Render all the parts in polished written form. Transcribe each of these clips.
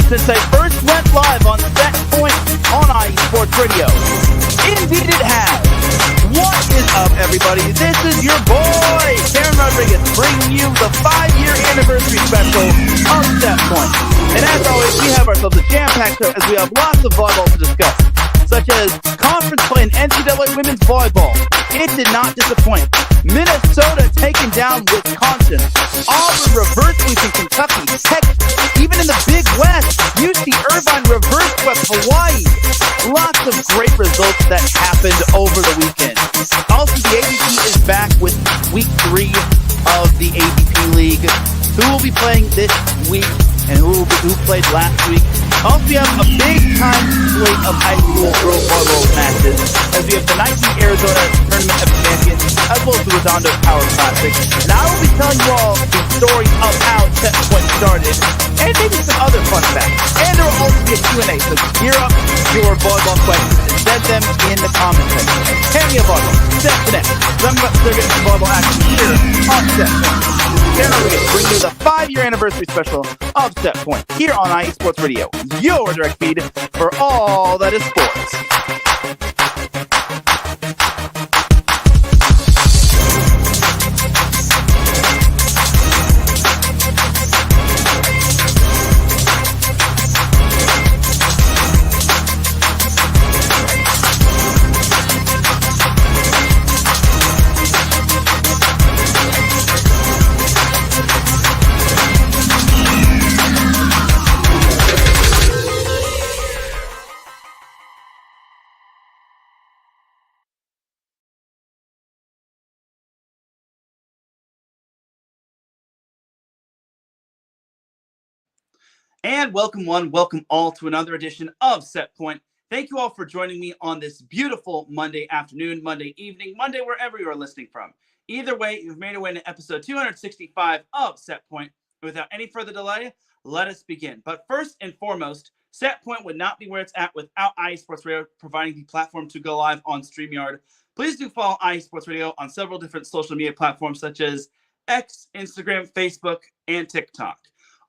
since I first went live on Set Point on IE Sports Radio. Indeed it has. What is up, everybody? This is your boy, Teran Rodriguez, bringing you the 5-year anniversary special of Set Point. And as always, we have ourselves a jam-packed show as we have lots of volleyball to discuss, such as conference play in NCAA women's volleyball. It did not disappoint. Minnesota taking down Wisconsin. Auburn reverse sweeping Kentucky. Heck, even in the Big West, UC Irvine reverse swept Hawaii. Lots of great results that happened over the weekend. Also, the AVCA is back with week 3 of the AVP League. Who will be playing this week and who played last week? Also, we have a big-time slate of high school girls volleyball matches, as we have the 19th Arizona Tournament of Champions, as well as the Redondo Power Classic. And I will be telling you all the story of how Set Point started, and maybe some other fun facts. And there will also be a Q&A, so gear up your volleyball questions and send them in the comment section. Hand me a volleyball. Set Connect. I'm going to get some volleyball action here on Set Point. Teran Rodriguez bring you the 5-year anniversary special of Set Point here on IE Sports Radio, your direct feed for all that is sports. And welcome one, welcome all to another edition of Set Point. Thank you all for joining me on this beautiful Monday afternoon, Monday evening, Monday wherever you are listening from. Either way, you've made your way to episode 265 of Set Point. Without any further delay, let us begin. But first and foremost, Set Point would not be where it's at without IE Sports Radio providing the platform to go live on StreamYard. Please do follow IE Sports Radio on several different social media platforms such as X, Instagram, Facebook, and TikTok.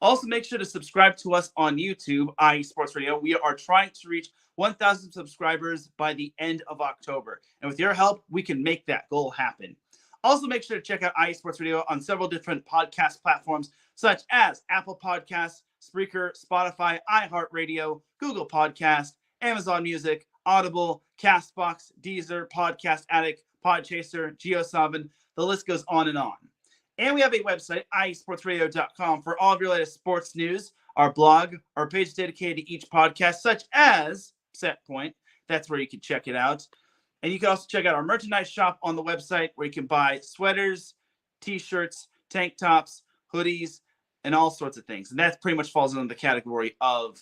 Also, make sure to subscribe to us on YouTube, IE Sports Radio. We are trying to reach 1,000 subscribers by the end of October. And with your help, we can make that goal happen. Also, make sure to check out IE Sports Radio on several different podcast platforms, such as Apple Podcasts, Spreaker, Spotify, iHeartRadio, Google Podcasts, Amazon Music, Audible, CastBox, Deezer, Podcast Addict, Podchaser, JioSaavn. The list goes on and on. And we have a website, iesportsradio.com, for all of your latest sports news, our blog, our page dedicated to each podcast, such as Set Point. That's where you can check it out. And you can also check out our merchandise shop on the website, where you can buy sweaters, t-shirts, tank tops, hoodies, and all sorts of things. And that pretty much falls under the category of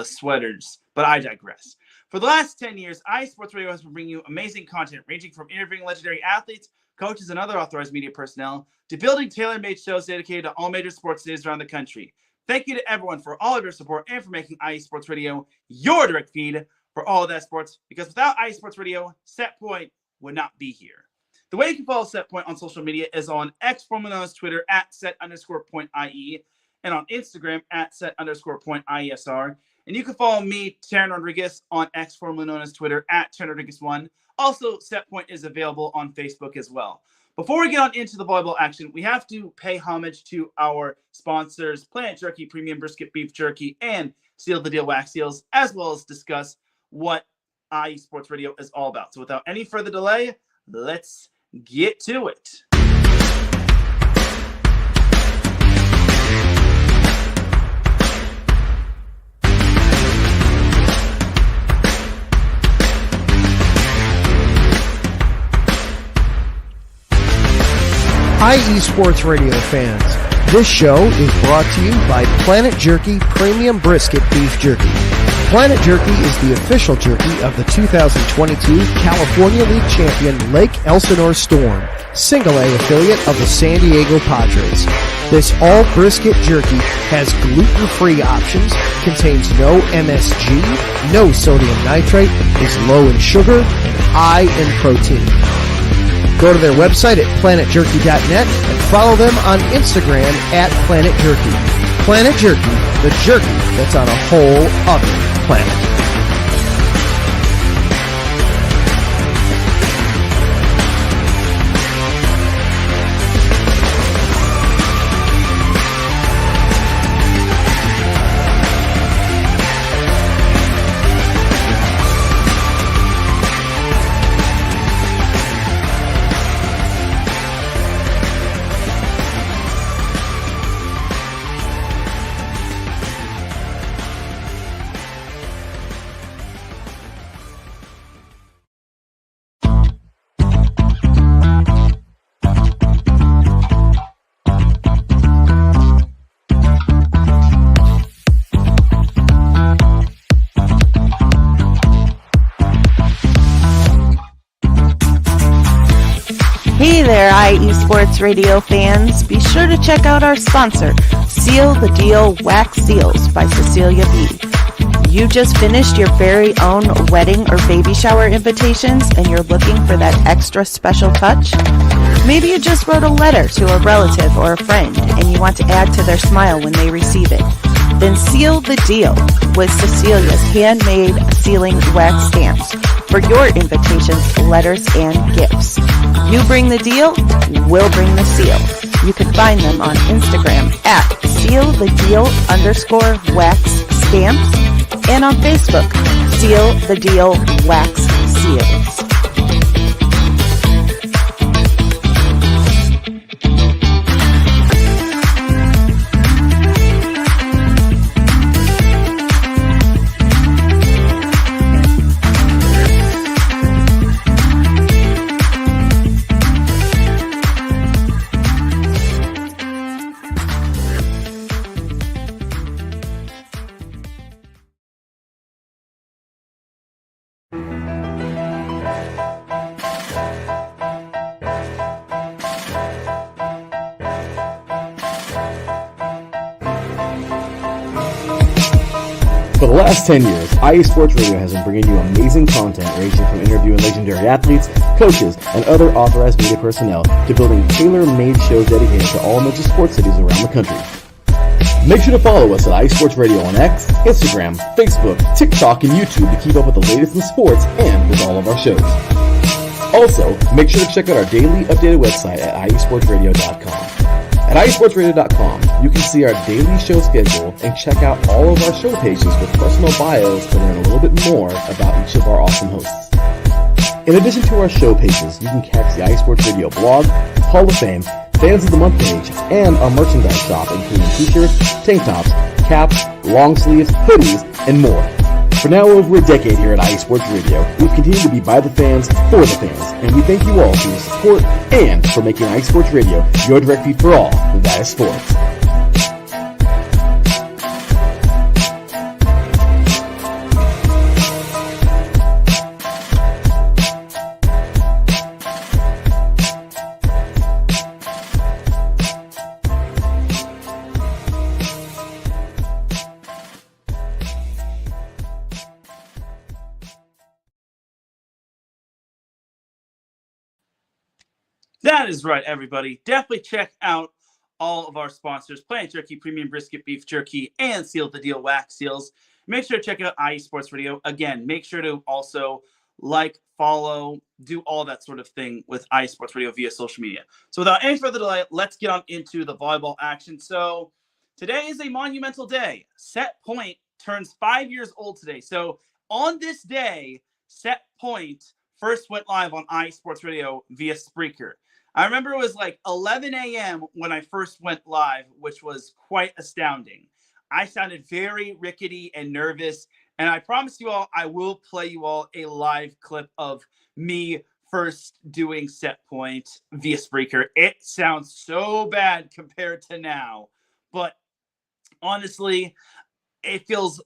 sweaters, but I digress. For the last 10 years, IE Sports Radio has been bringing you amazing content, ranging from interviewing legendary athletes, coaches, and other authorized media personnel, to building tailor-made shows dedicated to all major sports news around the country. Thank you to everyone for all of your support and for making IE Sports Radio your direct feed for all of that sports, because without IE Sports Radio, Set Point would not be here. The way you can follow Set Point on social media is on X, formerly known as Twitter, @set_point_IE, and on Instagram, @set_point_IESR. And you can follow me, Teran Rodriguez, on X, formerly known as Twitter, @TeranRodriguez1. Also, Set Point is available on Facebook as well. Before we get on into the volleyball action, we have to pay homage to our sponsors, Planet Jerky Premium Brisket Beef Jerky and Seal the Deal Wax Seals, as well as discuss what IE Sports Radio is all about. So without any further delay, let's get to it. IE Sports Radio fans, this show is brought to you by Planet Jerky Premium Brisket Beef Jerky. Planet Jerky is the official jerky of the 2022 California League champion Lake Elsinore Storm, Single-A affiliate of the San Diego Padres. This all-brisket jerky has gluten-free options, contains no MSG, no sodium nitrate, is low in sugar, and high in protein. Go to their website at planetjerky.net and follow them on Instagram @planetjerky. Planet Jerky, the jerky that's on a whole other planet. Hey there, IE Sports Radio fans. Be sure to check out our sponsor, Seal the Deal Wax Seals by Cecilia B. You just finished your very own wedding or baby shower invitations and you're looking for that extra special touch? Maybe you just wrote a letter to a relative or a friend and you want to add to their smile when they receive it. Then seal the deal with Cecilia's handmade sealing wax stamps for your invitations, letters, and gifts. You bring the deal, we'll bring the seal. You can find them on Instagram at sealthedeal_wax stamps and on Facebook, Seal the Deal Wax Seals. For the last 10 years, IE Sports Radio has been bringing you amazing content ranging from interviewing legendary athletes, coaches, and other authorized media personnel to building tailor-made shows dedicated to all major sports cities around the country. Make sure to follow us at IE Sports Radio on X, Instagram, Facebook, TikTok, and YouTube to keep up with the latest in sports and with all of our shows. Also, make sure to check out our daily updated website at iesportsradio.com. At iesportsradio.com, you can see our daily show schedule and check out all of our show pages with personal bios to learn a little bit more about each of our awesome hosts. In addition to our show pages, you can catch the IE Sports Radio blog, Hall of Fame, Fans of the Month page, and our merchandise shop including t-shirts, tank tops, caps, long sleeves, hoodies, and more. For now over a decade here at IE Sports Radio, we've continued to be by the fans, for the fans, and we thank you all for your support and for making IE Sports Radio your direct feed for all that is sports. That is right, everybody. Definitely check out all of our sponsors, Planet Jerky, Premium Brisket Beef Jerky, and Seal the Deal Wax Seals. Make sure to check out IE Sports Radio. Again, make sure to also like, follow, do all that sort of thing with IE Sports Radio via social media. So without any further delay, let's get on into the volleyball action. So today is a monumental day. Set Point turns 5 years old today. So on this day, Set Point first went live on IE Sports Radio via Spreaker. I remember it was like 11 a.m. when I first went live, which was quite astounding. I sounded very rickety and nervous, and I promise you all, I will play you all a live clip of me first doing Set Point via Spreaker. It sounds so bad compared to now, but honestly, it feels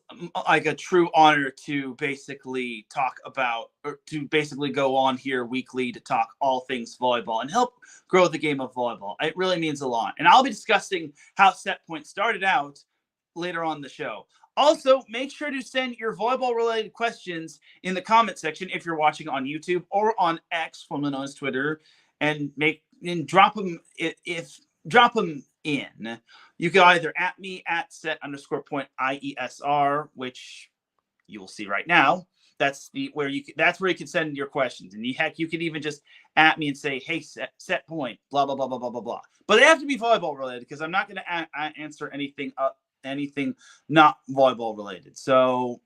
like a true honor to basically talk about, or to basically go on here weekly to talk all things volleyball and help grow the game of volleyball. It really means a lot. And I'll be discussing how Set Point started out later on the show. Also, make sure to send your volleyball-related questions in the comment section if you're watching on YouTube or on X, formerly known as Twitter, and drop them in. You can either at me at set_point IESR, which you will see right now. That's where you can send your questions. And you could even just at me and say, hey, set point, blah, blah, blah, blah, blah, blah, blah. But they have to be volleyball related because I'm not going to answer anything not volleyball related. So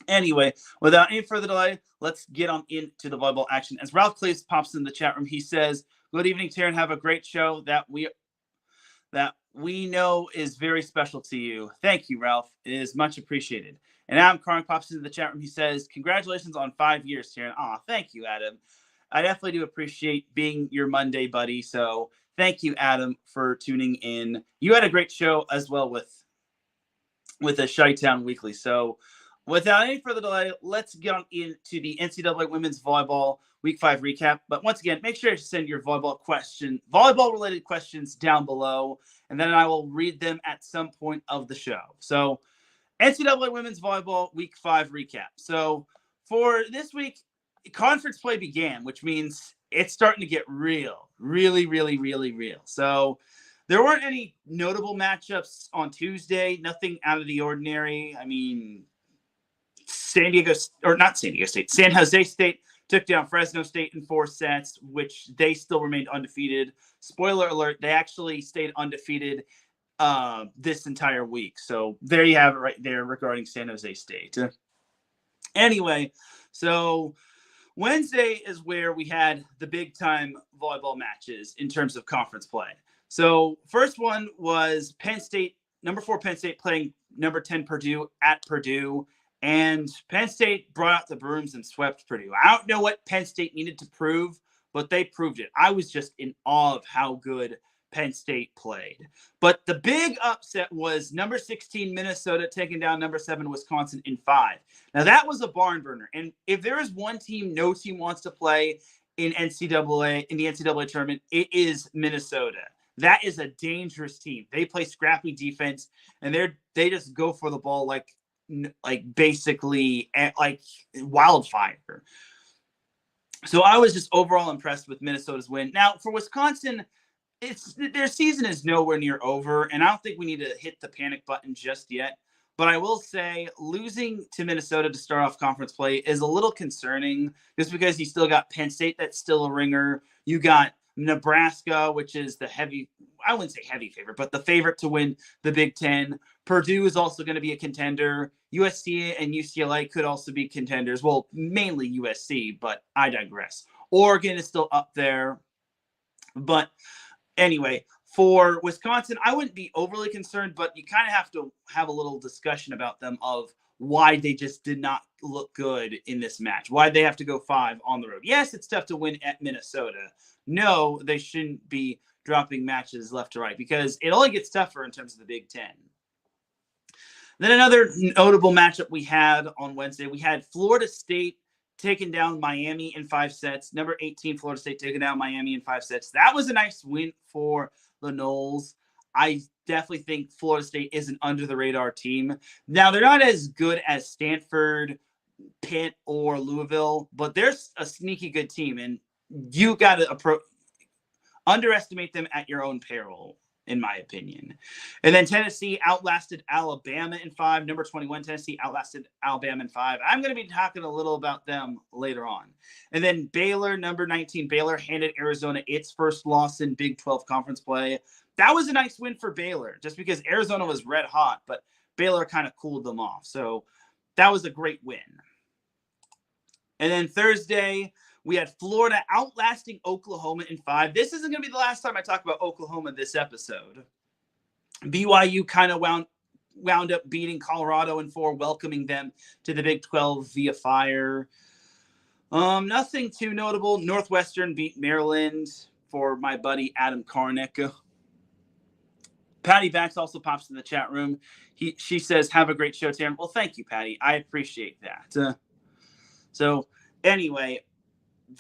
anyway, without any further delay, let's get on into the volleyball action. As Ralph Claves pops in the chat room, he says, good evening, Teran. Have a great show that we know is very special to you. Thank you, Ralph. It is much appreciated. And Adam Karnik pops into the chat room. He says, congratulations on 5 years, Teran. Aw, thank you, Adam. I definitely do appreciate being your Monday buddy. So thank you, Adam, for tuning in. You had a great show as well with a Chi-Town Weekly. So without any further delay, let's get on into the NCAA Women's Volleyball Week 5 recap. But once again, make sure to send your volleyball-related questions down below, and then I will read them at some point of the show. So NCAA Women's Volleyball Week 5 recap. So for this week, conference play began, which means it's starting to get real. Really, really, really real. So there weren't any notable matchups on Tuesday. Nothing out of the ordinary. I mean, San Jose State took down Fresno State in 4 sets, which they still remained undefeated. Spoiler alert, they actually stayed undefeated this entire week. So there you have it right there regarding San Jose State. Anyway, so Wednesday is where we had the big-time volleyball matches in terms of conference play. So first one was Penn State, number 4 Penn State playing number 10 Purdue at Purdue. And Penn State brought out the brooms and swept Purdue. I don't know what Penn State needed to prove, but they proved it. I was just in awe of how good Penn State played. But the big upset was number 16 Minnesota taking down number 7 Wisconsin in 5. Now that was a barn burner. And if there is one team no team wants to play in the NCAA tournament, it is Minnesota. That is a dangerous team. They play scrappy defense, and they just go for the ball like basically like wildfire. So I was just overall impressed with Minnesota's win. Now for Wisconsin, their season is nowhere near over, and I don't think we need to hit the panic button just yet. But I will say losing to Minnesota to start off conference play is a little concerning just because you still got Penn State that's still a ringer. You got Nebraska, which is I wouldn't say heavy favorite, but the favorite to win the Big Ten. Purdue is also going to be a contender. USC and UCLA could also be contenders. Well, mainly USC, but I digress. Oregon is still up there. But anyway, for Wisconsin, I wouldn't be overly concerned, but you kind of have to have a little discussion about them of why they just did not look good in this match. Why they have to go 5 on the road. Yes, it's tough to win at Minnesota. No, they shouldn't be dropping matches left to right because it only gets tougher in terms of the Big Ten. Then another notable matchup we had on Wednesday, we had Florida State taking down Miami in 5 sets. Number 18, Florida State taking down Miami in 5 sets. That was a nice win for the Noles. I definitely think Florida State is an under-the-radar team. Now, they're not as good as Stanford, Pitt, or Louisville, but they're a sneaky good team, and you got to underestimate them at your own peril, in my opinion. And then Tennessee outlasted Alabama in 5. Number 21, Tennessee outlasted Alabama in 5. I'm going to be talking a little about them later on. And then Baylor, number 19, Baylor handed Arizona its first loss in Big 12 conference play. That was a nice win for Baylor, just because Arizona was red hot, but Baylor kind of cooled them off. So that was a great win. And then Thursday, we had Florida outlasting Oklahoma in 5. This isn't going to be the last time I talk about Oklahoma this episode. BYU kind of wound up beating Colorado in 4, welcoming them to the Big 12 via fire. Nothing too notable. Northwestern beat Maryland for my buddy Adam Karnik. Patty Bax also pops in the chat room. She says, have a great show, Teran. Well, thank you, Patty. I appreciate that. So anyway,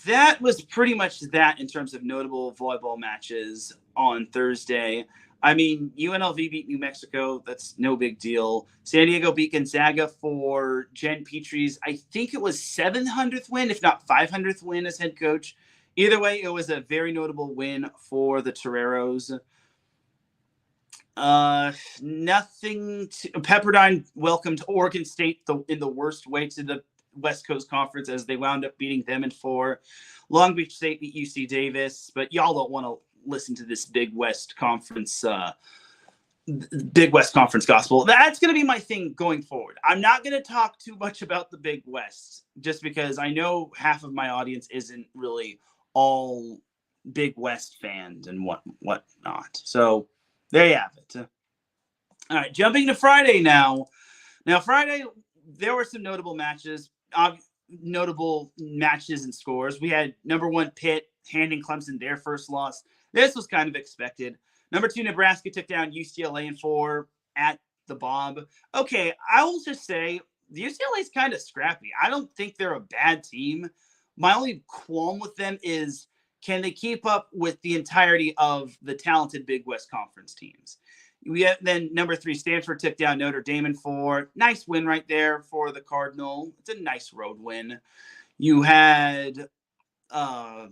that was pretty much that in terms of notable volleyball matches on Thursday. I mean, UNLV beat New Mexico. That's no big deal. San Diego beat Gonzaga for Jen Petrie's, I think it was 700th win, if not 500th win as head coach. Either way, it was a very notable win for the Toreros. Nothing. Pepperdine welcomed Oregon State in the worst way to the West Coast Conference as they wound up beating them in 4. Long Beach State beat UC Davis, but y'all don't want to listen to this Big West Conference gospel. That's going to be my thing going forward. I'm not going to talk too much about the Big West just because I know half of my audience isn't really all Big West fans and whatnot. So there you have it. All right, jumping to Friday now. Now, Friday, there were some notable matches and scores. We had number 1 Pitt handing Clemson their first loss. This was kind of expected. Number 2 Nebraska took down UCLA in 4 at the Bob. Okay, I will just say the UCLA is kind of scrappy. I don't think they're a bad team. My only qualm with them is, can they keep up with the entirety of the talented Big West Conference teams? We have then number 3 Stanford took down Notre Dame in 4. Nice win right there for the Cardinal. It's a nice road win. You had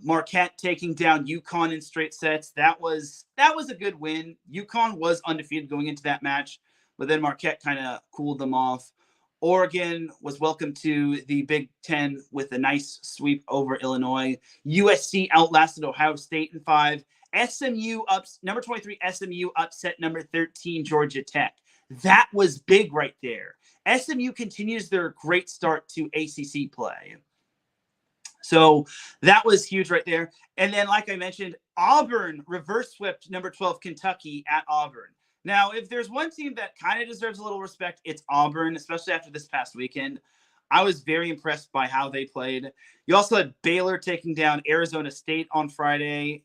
Marquette taking down UConn in straight sets. That was a good win. UConn was undefeated going into that match, but then Marquette kind of cooled them off. Oregon was welcome to the Big Ten with a nice sweep over Illinois. USC outlasted Ohio State in 5. Number 23 SMU upset number 13 Georgia Tech. That was big right there. SMU continues their great start to ACC play. So that was huge right there. And then, like I mentioned, Auburn reverse swept number 12 Kentucky at Auburn. Now, if there's one team that kind of deserves a little respect, it's Auburn, especially after this past weekend. I was very impressed by how they played. You also had Baylor taking down Arizona State on Friday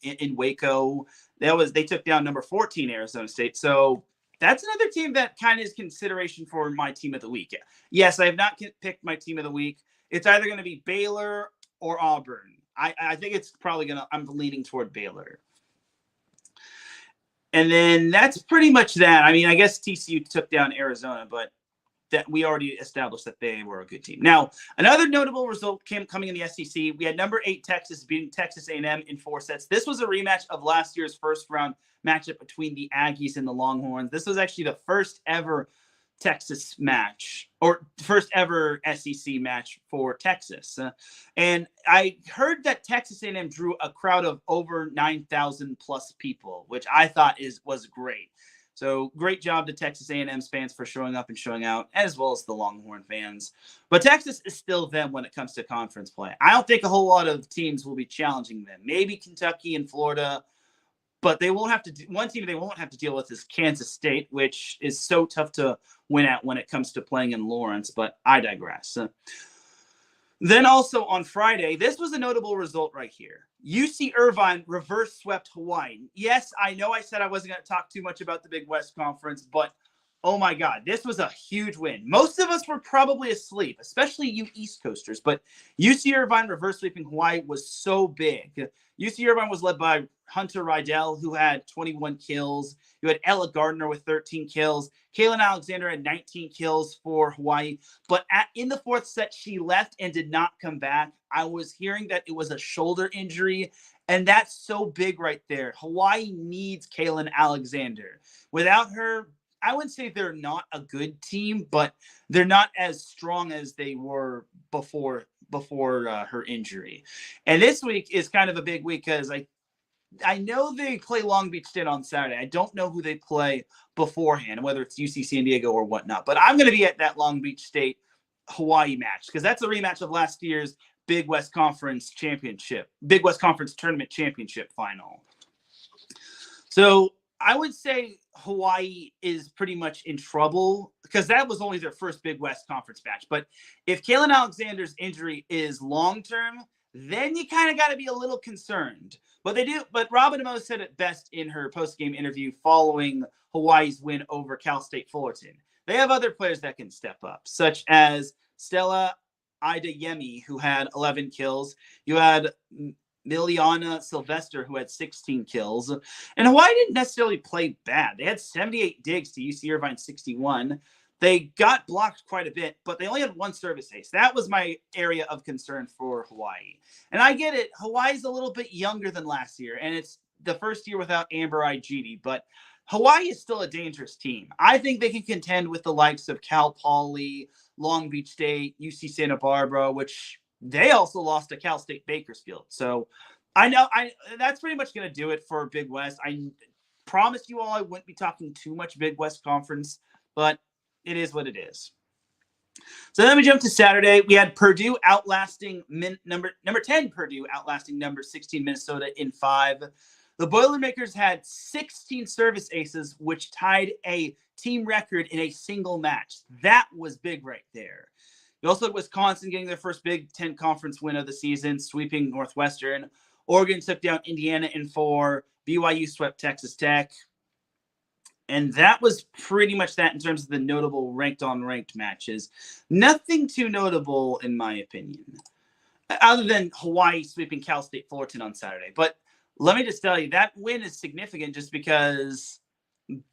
in Waco. They took down number 14 Arizona State. So that's another team that kind of is consideration for my team of the week. Yes, I have not picked my team of the week. It's either going to be Baylor or Auburn. I think it's probably I'm leaning toward Baylor. And then that's pretty much that. I mean, I guess TCU took down Arizona, but that we already established that they were a good team. Now, another notable result coming in the SEC. We had number 8 Texas beating Texas A&M in 4 sets. This was a rematch of last year's first round matchup between the Aggies and the Longhorns. This was actually the first ever Texas match, or first ever SEC match for Texas. And I heard that Texas A&M drew a crowd of over 9,000 plus people, which I thought was great. So great job to Texas A&M's fans for showing up and showing out, as well as the Longhorn fans. But Texas is still them when it comes to conference play. I don't think a whole lot of teams will be challenging them. Maybe Kentucky and Florida, but they won't have to. One team they won't have to deal with is Kansas State, which is so tough to win at when it comes to playing in Lawrence. But I digress. Then also on Friday, this was a notable result right here. UC Irvine reverse swept Hawaii. Yes, I know I said I wasn't going to talk too much about the Big West Conference, but oh my God, this was a huge win. Most of us were probably asleep, especially you East Coasters, but UC Irvine reverse sweeping Hawaii was so big. UC Irvine was led by Hunter Rydell, who had 21 kills. You had Ella Gardner with 13 kills. Kaylin Alexander had 19 kills for Hawaii. But in the 4th set, she left and did not come back. I was hearing that it was a shoulder injury, and that's so big right there. Hawaii needs Kaylin Alexander. Without her, I wouldn't say they're not a good team, but they're not as strong as they were before her injury. And this week is kind of a big week because I know they play Long Beach State on Saturday. I don't know who they play beforehand, whether it's UC San Diego or whatnot. But I'm going to be at that Long Beach State Hawaii match because that's a rematch of last year's Big West Conference Tournament Championship final. So I would say Hawaii is pretty much in trouble because that was only their first Big West Conference match. But if Kaylin Alexander's injury is long-term, then you kind of got to be a little concerned. But Robin Mo said it best in her post-game interview following Hawaii's win over Cal State Fullerton. They have other players that can step up, such as Stella Idayemi, who had 11 kills. You had Miliana Sylvester, who had 16 kills. And Hawaii didn't necessarily play bad. They had 78 digs to UC Irvine 61. They got blocked quite a bit, but they only had 1 service ace. That was my area of concern for Hawaii. And I get it. Hawaii's a little bit younger than last year, and it's the first year without Amber Igidi, but Hawaii is still a dangerous team. I think they can contend with the likes of Cal Poly, Long Beach State, UC Santa Barbara, which they also lost to Cal State Bakersfield. So I know that's pretty much going to do it for Big West. I promised you all I wouldn't be talking too much Big West Conference, but it is what it is. So then we jump to Saturday. We had Purdue outlasting number 10 Purdue outlasting number 16 Minnesota in 5. The Boilermakers had 16 service aces, which tied a team record in a single match. That was big right there. You also had Wisconsin getting their first Big Ten Conference win of the season, sweeping Northwestern. Oregon took down Indiana in 4. BYU swept Texas Tech. And that was pretty much that in terms of the notable ranked-on-ranked matches. Nothing too notable, in my opinion, other than Hawaii sweeping Cal State Fullerton on Saturday. But let me just tell you, that win is significant just because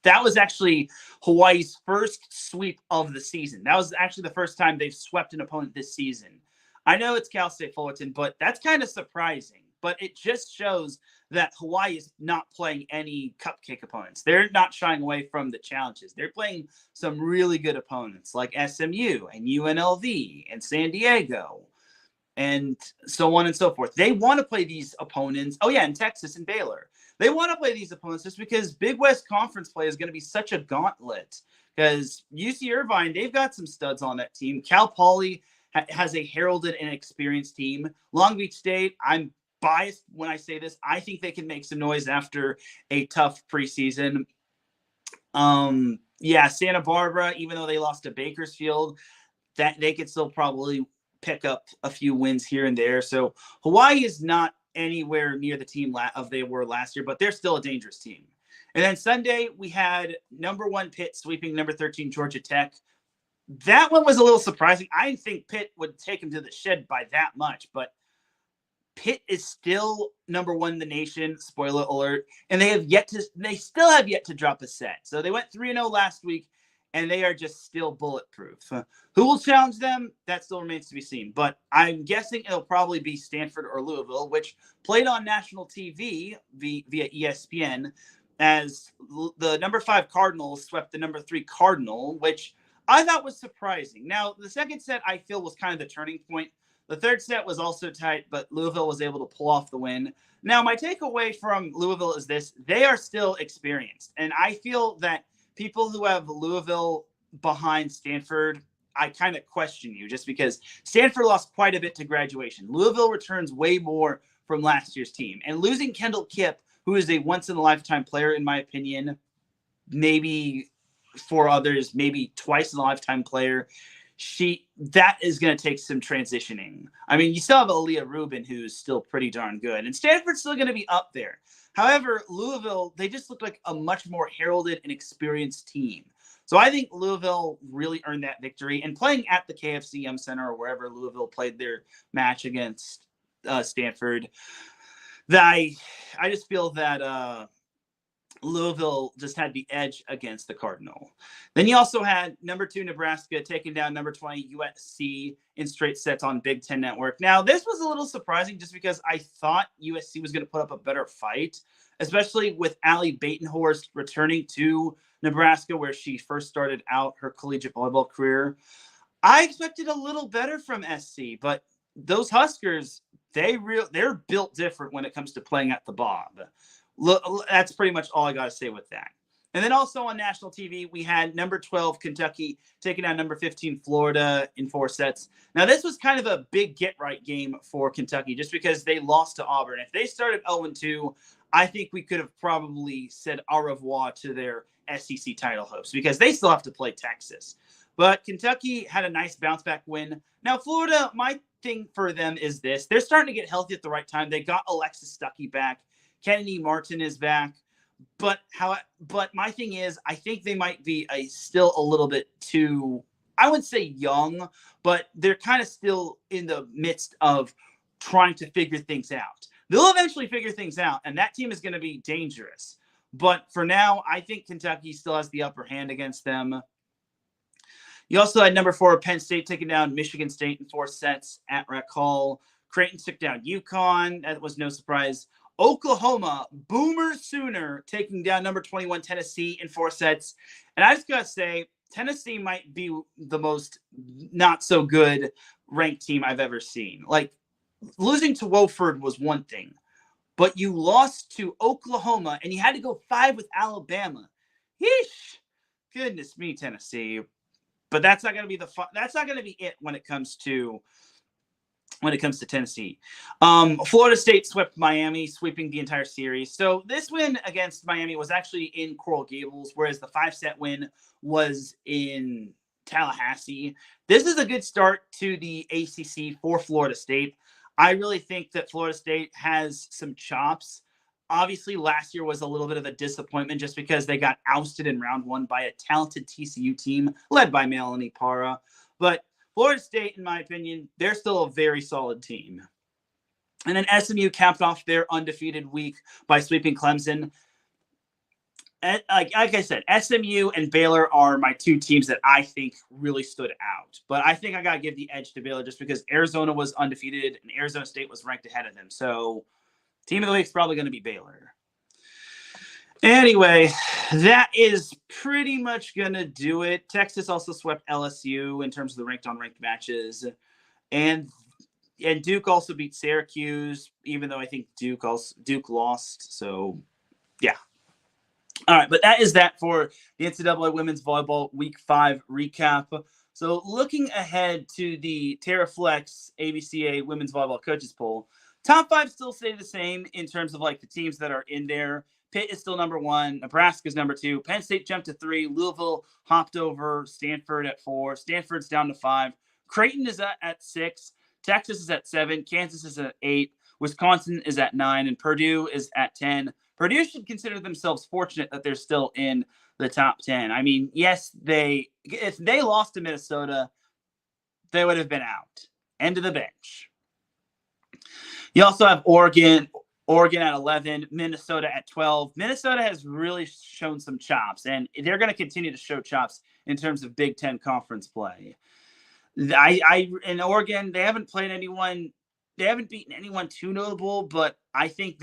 that was actually Hawaii's first sweep of the season. That was actually the first time they've swept an opponent this season. I know it's Cal State Fullerton, but that's kind of surprising. But it just shows that Hawaii is not playing any cupcake opponents. They're not shying away from the challenges. They're playing some really good opponents like SMU and UNLV and San Diego and so on and so forth. They want to play these opponents. Oh, yeah, and Texas and Baylor. They want to play these opponents just because Big West Conference play is going to be such a gauntlet because UC Irvine, they've got some studs on that team. Cal Poly has a heralded and experienced team. Long Beach State, I'm biased when I say this. I think they can make some noise after a tough preseason. Santa Barbara, even though they lost to Bakersfield, that they could still probably pick up a few wins here and there. So Hawaii is not anywhere near the team of they were last year, but they're still a dangerous team. And then Sunday, we had number 1 Pitt sweeping number 13 Georgia Tech. That one was a little surprising. I didn't think Pitt would take him to the shed by that much, but Pitt is still number 1 in the nation, spoiler alert, and they still have yet to drop a set. So they went 3-0 last week, and they are just still bulletproof. Who will challenge them? That still remains to be seen. But I'm guessing it'll probably be Stanford or Louisville, which played on national TV via ESPN as the number 5 Cardinals swept the number 3 Cardinal, which I thought was surprising. Now, the second set I feel was kind of the turning point. The third set was also tight, but Louisville was able to pull off the win. Now, my takeaway from Louisville is this. They are still experienced. And I feel that people who have Louisville behind Stanford, I kind of question you just because Stanford lost quite a bit to graduation. Louisville returns way more from last year's team. And losing Kendall Kipp, who is a once-in-a-lifetime player, in my opinion, maybe for others, maybe twice-in-a-lifetime player, that is going to take some transitioning. I mean, you still have Aaliyah Rubin, who's still pretty darn good. And Stanford's still going to be up there. However, Louisville, they just look like a much more heralded and experienced team. So I think Louisville really earned that victory. And playing at the KFC Center or wherever Louisville played their match against Stanford, I just feel that Louisville just had the edge against the Cardinal. Then you also had number 2 Nebraska taking down number 20 USC in straight sets on Big Ten Network. Now, this was a little surprising just because I thought USC was going to put up a better fight, especially with Allie Batenhorst returning to Nebraska, where she first started out her collegiate volleyball career. I expected a little better from SC, but those Huskers, they're built different when it comes to playing at the Bob. That's pretty much all I got to say with that. And then also on national TV, we had number 12 Kentucky taking down number 15 Florida in 4 sets. Now, this was kind of a big get-right game for Kentucky just because they lost to Auburn. If they started 0-2, I think we could have probably said au revoir to their SEC title hopes because they still have to play Texas. But Kentucky had a nice bounce-back win. Now, Florida, my thing for them is this. They're starting to get healthy at the right time. They got Alexis Stuckey back. Kennedy Martin is back. But my thing is, I think they might be still a little bit too, I wouldn't say young, but they're kind of still in the midst of trying to figure things out. They'll eventually figure things out, and that team is going to be dangerous. But for now, I think Kentucky still has the upper hand against them. You also had number 4 Penn State taking down Michigan State in 4 sets at Rec Hall. Creighton took down UConn. That was no surprise. Oklahoma, Boomer Sooner, taking down number 21 Tennessee in 4 sets. And I just got to say, Tennessee might be the most not so good ranked team I've ever seen. Like, losing to Wofford was one thing, but you lost to Oklahoma and you had to go 5 with Alabama. Yeesh. Goodness me, Tennessee. But that's not going to be that's not going to be it when it comes to Tennessee. Florida State swept Miami, sweeping the entire series. So this win against Miami was actually in Coral Gables, whereas the 5-set win was in Tallahassee. This is a good start to the ACC for Florida State. I really think that Florida State has some chops. Obviously, last year was a little bit of a disappointment just because they got ousted in round 1 by a talented TCU team led by Melanie Parra. But Florida State, in my opinion, they're still a very solid team. And then SMU capped off their undefeated week by sweeping Clemson. And like I said, SMU and Baylor are my 2 teams that I think really stood out. But I think I got to give the edge to Baylor just because Arizona was undefeated and Arizona State was ranked ahead of them. So team of the week is probably going to be Baylor. Anyway, that is pretty much going to do it. Texas also swept LSU in terms of the ranked-on-ranked matches. And Duke also beat Syracuse, even though I think Duke lost. So, yeah. All right, but that is that for the NCAA Women's Volleyball Week 5 recap. So looking ahead to the Teraflex AVCA Women's Volleyball Coaches Poll, top 5 still stay the same in terms of like the teams that are in there. Pitt is still number 1. Nebraska's number 2. Penn State jumped to 3. Louisville hopped over Stanford at 4. Stanford's down to 5. Creighton is at 6. Texas is at 7. Kansas is at 8. Wisconsin is at 9. And Purdue is at 10. Purdue should consider themselves fortunate that they're still in the top 10. I mean, yes, if they lost to Minnesota, they would have been out. End of the bench. You also have Oregon at 11, Minnesota at 12. Minnesota has really shown some chops, and they're going to continue to show chops in terms of Big Ten conference play. In Oregon, they haven't played anyone. They haven't beaten anyone too notable, but I think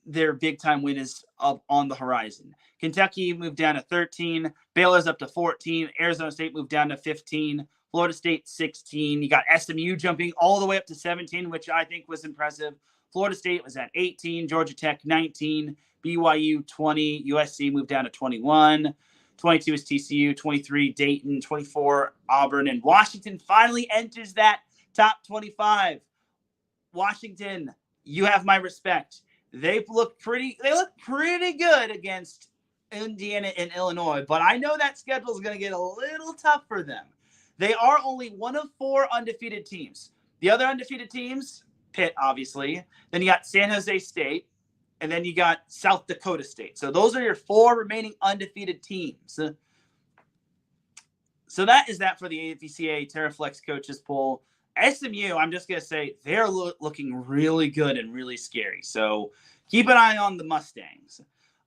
their big-time win is up on the horizon. Kentucky moved down to 13. Baylor's up to 14. Arizona State moved down to 15. Florida State, 16. You got SMU jumping all the way up to 17, which I think was impressive. Florida State was at 18. Georgia Tech, 19. BYU, 20. USC moved down to 21. 22 is TCU. 23, Dayton. 24, Auburn. And Washington finally enters that top 25. Washington, you have my respect. They look pretty good against Indiana and Illinois, but I know that schedule is going to get a little tough for them. They are only one of 4 undefeated teams. The other undefeated teams, Pitt, obviously. Then you got San Jose State, and then you got South Dakota State. So those are your 4 remaining undefeated teams. So that is that for the AVCA Teraflex Coaches Poll. SMU, I'm just going to say, they're looking really good and really scary. So keep an eye on the Mustangs.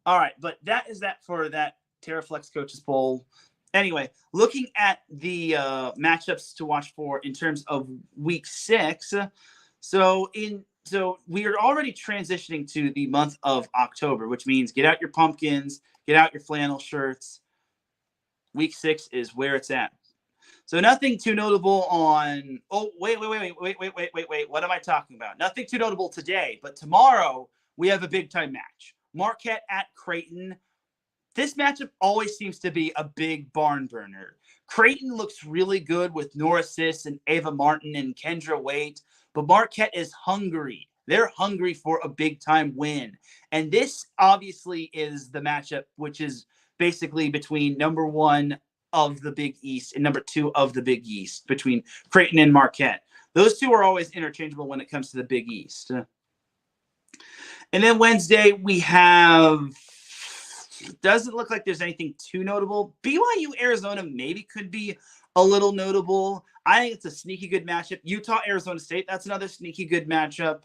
All right, but that is that for that Teraflex Coaches Poll. Anyway, looking at the matchups to watch for in terms of Week 6. So we are already transitioning to the month of October, which means get out your pumpkins, get out your flannel shirts. Week 6 is where it's at. So nothing too notable on. Oh, wait. What am I talking about? Nothing too notable today, but tomorrow we have a big time match. Marquette at Creighton. This matchup always seems to be a big barn burner. Creighton looks really good with Nora Sis and Ava Martin and Kendra Waite, but Marquette is hungry. They're hungry for a big time win. And this obviously is the matchup, which is basically between number 1 of the Big East and number 2 of the Big East, between Creighton and Marquette. Those 2 are always interchangeable when it comes to the Big East. And then Wednesday we have, doesn't look like there's anything too notable. BYU Arizona maybe could be a little notable. I think it's a sneaky good matchup. Utah Arizona State, that's another sneaky good matchup.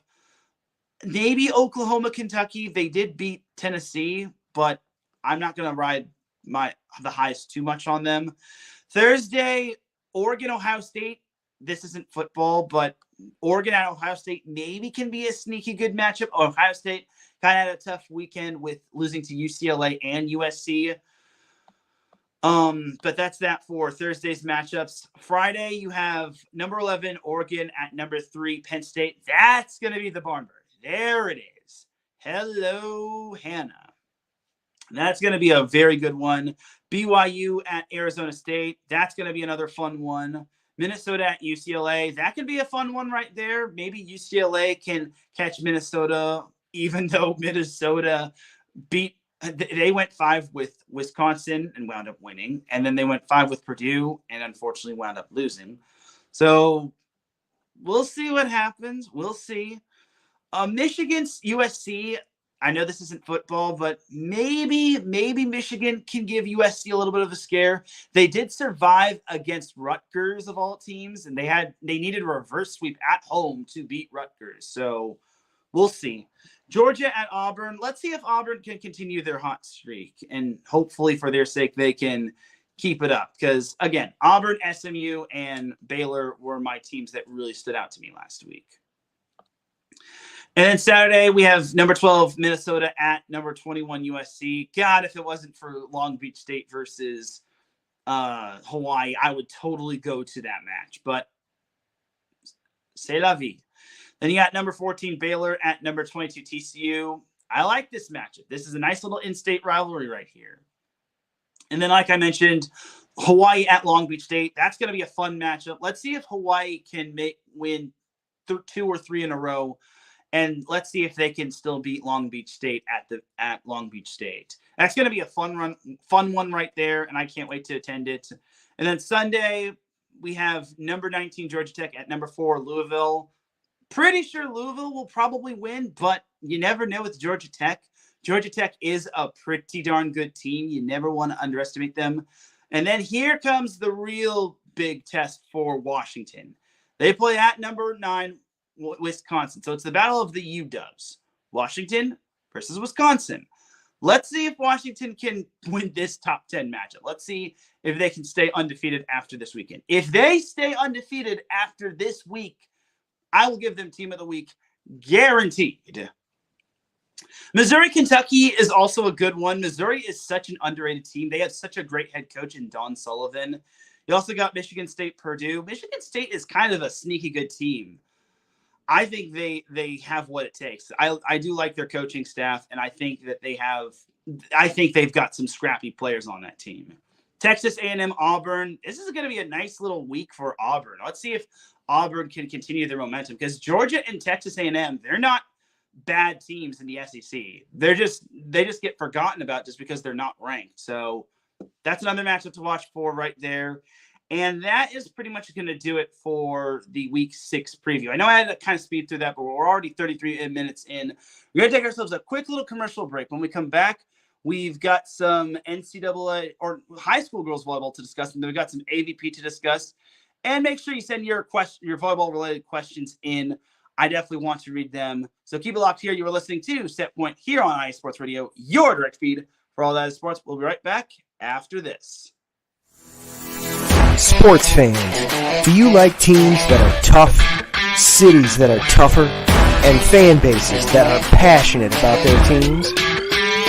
Maybe Oklahoma Kentucky. They did beat Tennessee, but I'm not going to ride the highest too much on them. Thursday, Oregon Ohio State. This isn't football, but Oregon at Ohio State maybe can be a sneaky good matchup. Ohio State kind of had a tough weekend with losing to UCLA and USC. But that's that for Thursday's matchups. Friday, you have number 11 Oregon at number 3 Penn State. That's going to be the barn burner. There it is. Hello, Hannah. That's going to be a very good one. BYU at Arizona State. That's going to be another fun one. Minnesota at UCLA. That could be a fun one right there. Maybe UCLA can catch Minnesota, even though Minnesota they went 5 with Wisconsin and wound up winning. And then they went 5 with Purdue and unfortunately wound up losing. So we'll see what happens. We'll see. Michigan's USC. I know this isn't football, but maybe Michigan can give USC a little bit of a scare. They did survive against Rutgers of all teams, and they needed a reverse sweep at home to beat Rutgers. So we'll see. Georgia at Auburn. Let's see if Auburn can continue their hot streak, and hopefully for their sake they can keep it up. Because again, Auburn, SMU, and Baylor were my teams that really stood out to me last week. And then Saturday, we have number 12, Minnesota at number 21, USC. God, if it wasn't for Long Beach State versus Hawaii, I would totally go to that match. But c'est la vie. Then you got number 14, Baylor at number 22, TCU. I like this matchup. This is a nice little in-state rivalry right here. And then, like I mentioned, Hawaii at Long Beach State. That's going to be a fun matchup. Let's see if Hawaii can win 2 or 3 in a row. And let's see if they can still beat Long Beach State at Long Beach State. That's going to be a fun one right there, and I can't wait to attend it. And then Sunday, we have number 19 Georgia Tech at number 4 Louisville. Pretty sure Louisville will probably win, but you never know with Georgia Tech. Georgia Tech is a pretty darn good team. You never want to underestimate them. And then here comes the real big test for Washington. They play at number 9 Wisconsin. So it's the battle of the UWs. Washington versus Wisconsin. Let's see if Washington can win this top 10 matchup. Let's see if they can stay undefeated after this weekend. If they stay undefeated after this week, I will give them team of the week guaranteed. Missouri, Kentucky is also a good one. Missouri is such an underrated team. They have such a great head coach in Don Sullivan. You also got Michigan State, Purdue. Michigan State is kind of a sneaky good team. I think they have what it takes. I do like their coaching staff, and I think that they've got some scrappy players on that team. Texas A&M, Auburn. This is going to be a nice little week for Auburn. Let's see if Auburn can continue their momentum, because Georgia and Texas A&M, they're not bad teams in the SEC. They just get forgotten about just because they're not ranked. So that's another matchup to watch for right there. And that is pretty much going to do it for the Week 6 preview. I know I had to kind of speed through that, but we're already 33 minutes in. We're going to take ourselves a quick little commercial break. When we come back, we've got some NCAA or high school girls volleyball to discuss, and then we've got some AVP to discuss. And make sure you send your volleyball-related questions in. I definitely want to read them. So keep it locked here. You are listening to Set Point here on IE Sports Radio, your direct feed for all that is sports. We'll be right back after this. Sports fans, do you like teams that are tough, cities that are tougher, and fan bases that are passionate about their teams?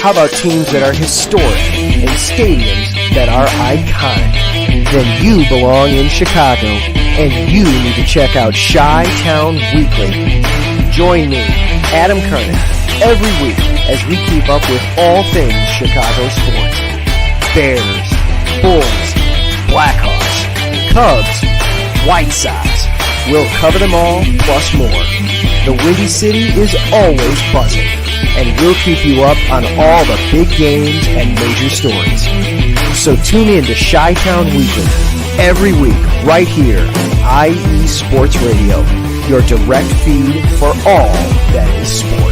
How about teams that are historic and stadiums that are iconic? Then you belong in Chicago, and you need to check out Chi-Town Weekly. Join me, Adam Kernan, every week as we keep up with all things Chicago sports. Bears, Bulls, Blackhawks, Cubs, White Sox. We'll cover them all, plus more. The Windy City is always buzzing, and we'll keep you up on all the big games and major stories. So tune in to Chi-Town Weekly every week right here on IE Sports Radio, your direct feed for all that is sports.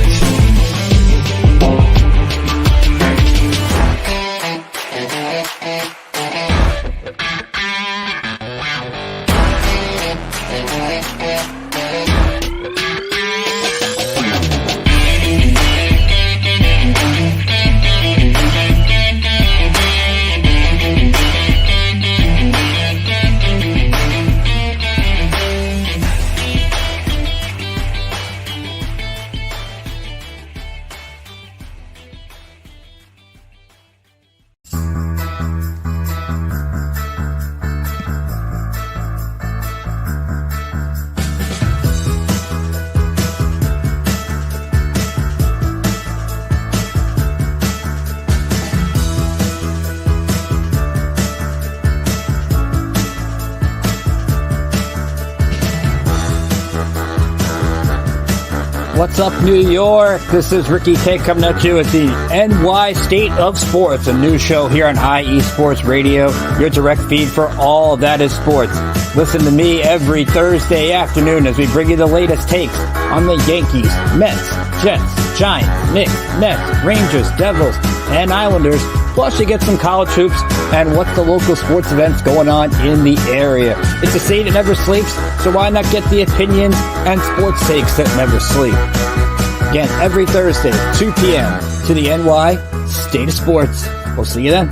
What's up, New York? This is Ricky K coming at you with the NY State of Sports, a new show here on IE Sports Radio, your direct feed for all that is sports. Listen to me every Thursday afternoon as we bring you the latest takes on the Yankees, Mets, Jets, Giants, Knicks, Nets, Rangers, Devils, and Islanders. Plus, you get some college hoops and what's the local sports events going on in the area. It's a state that never sleeps, so why not get the opinions and sports takes that never sleep? Again, every Thursday, 2 p.m. to the NY State of Sports. We'll see you then.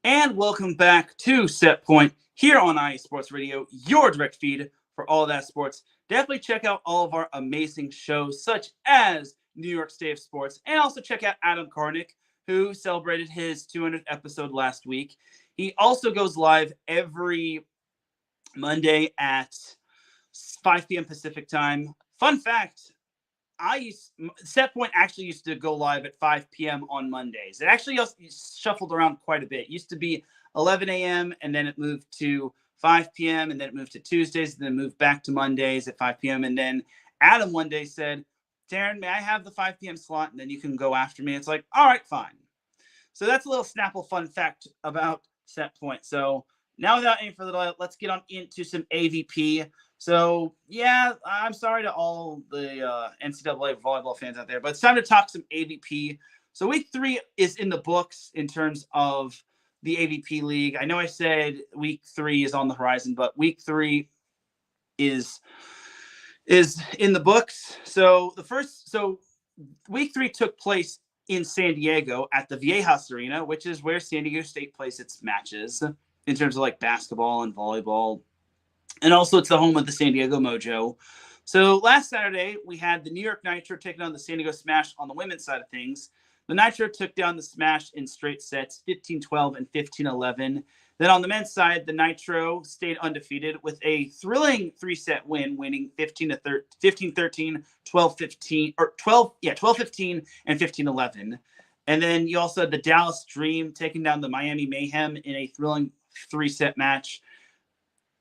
And welcome back to Set Point here on IE Sports Radio, your direct feed for all that sports. Definitely check out all of our amazing shows, such as New York State of Sports, and also check out Adam Karnick, who celebrated his 200th episode last week. He also goes live every Monday at 5 p.m. Pacific time. Fun fact, Set Point actually used to go live at 5 p.m. on Mondays. It actually shuffled around quite a bit. It used to be 11 a.m. and then it moved to 5 p.m. and then it moved to Tuesdays and then moved back to Mondays at 5 p.m. And then Adam one day said, "Teran, may I have the 5 p.m. slot and then you can go after me?" It's like, all right, fine. So that's a little Snapple fun fact about Set Point. So now without any further delay, let's get on into some AVP. So, yeah, I'm sorry to all the NCAA volleyball fans out there, but it's time to talk some AVP. So week 3 is in the books in terms of the AVP League. I know I said week 3 is on the horizon, but week 3 is in the books. So week 3 took place in San Diego at the Viejas Arena, which is where San Diego State plays its matches in terms of like basketball and volleyball. And also, it's the home of the San Diego Mojo. So last Saturday, we had the New York Nitro taking on the San Diego Smash on the women's side of things. The Nitro took down the Smash in straight sets, 15-12 and 15-11. Then on the men's side, the Nitro stayed undefeated with a thrilling 3-set win, winning 15-13, 12-15, or 12-15 and 15-11. And then you also had the Dallas Dream taking down the Miami Mayhem in a thrilling 3-set match,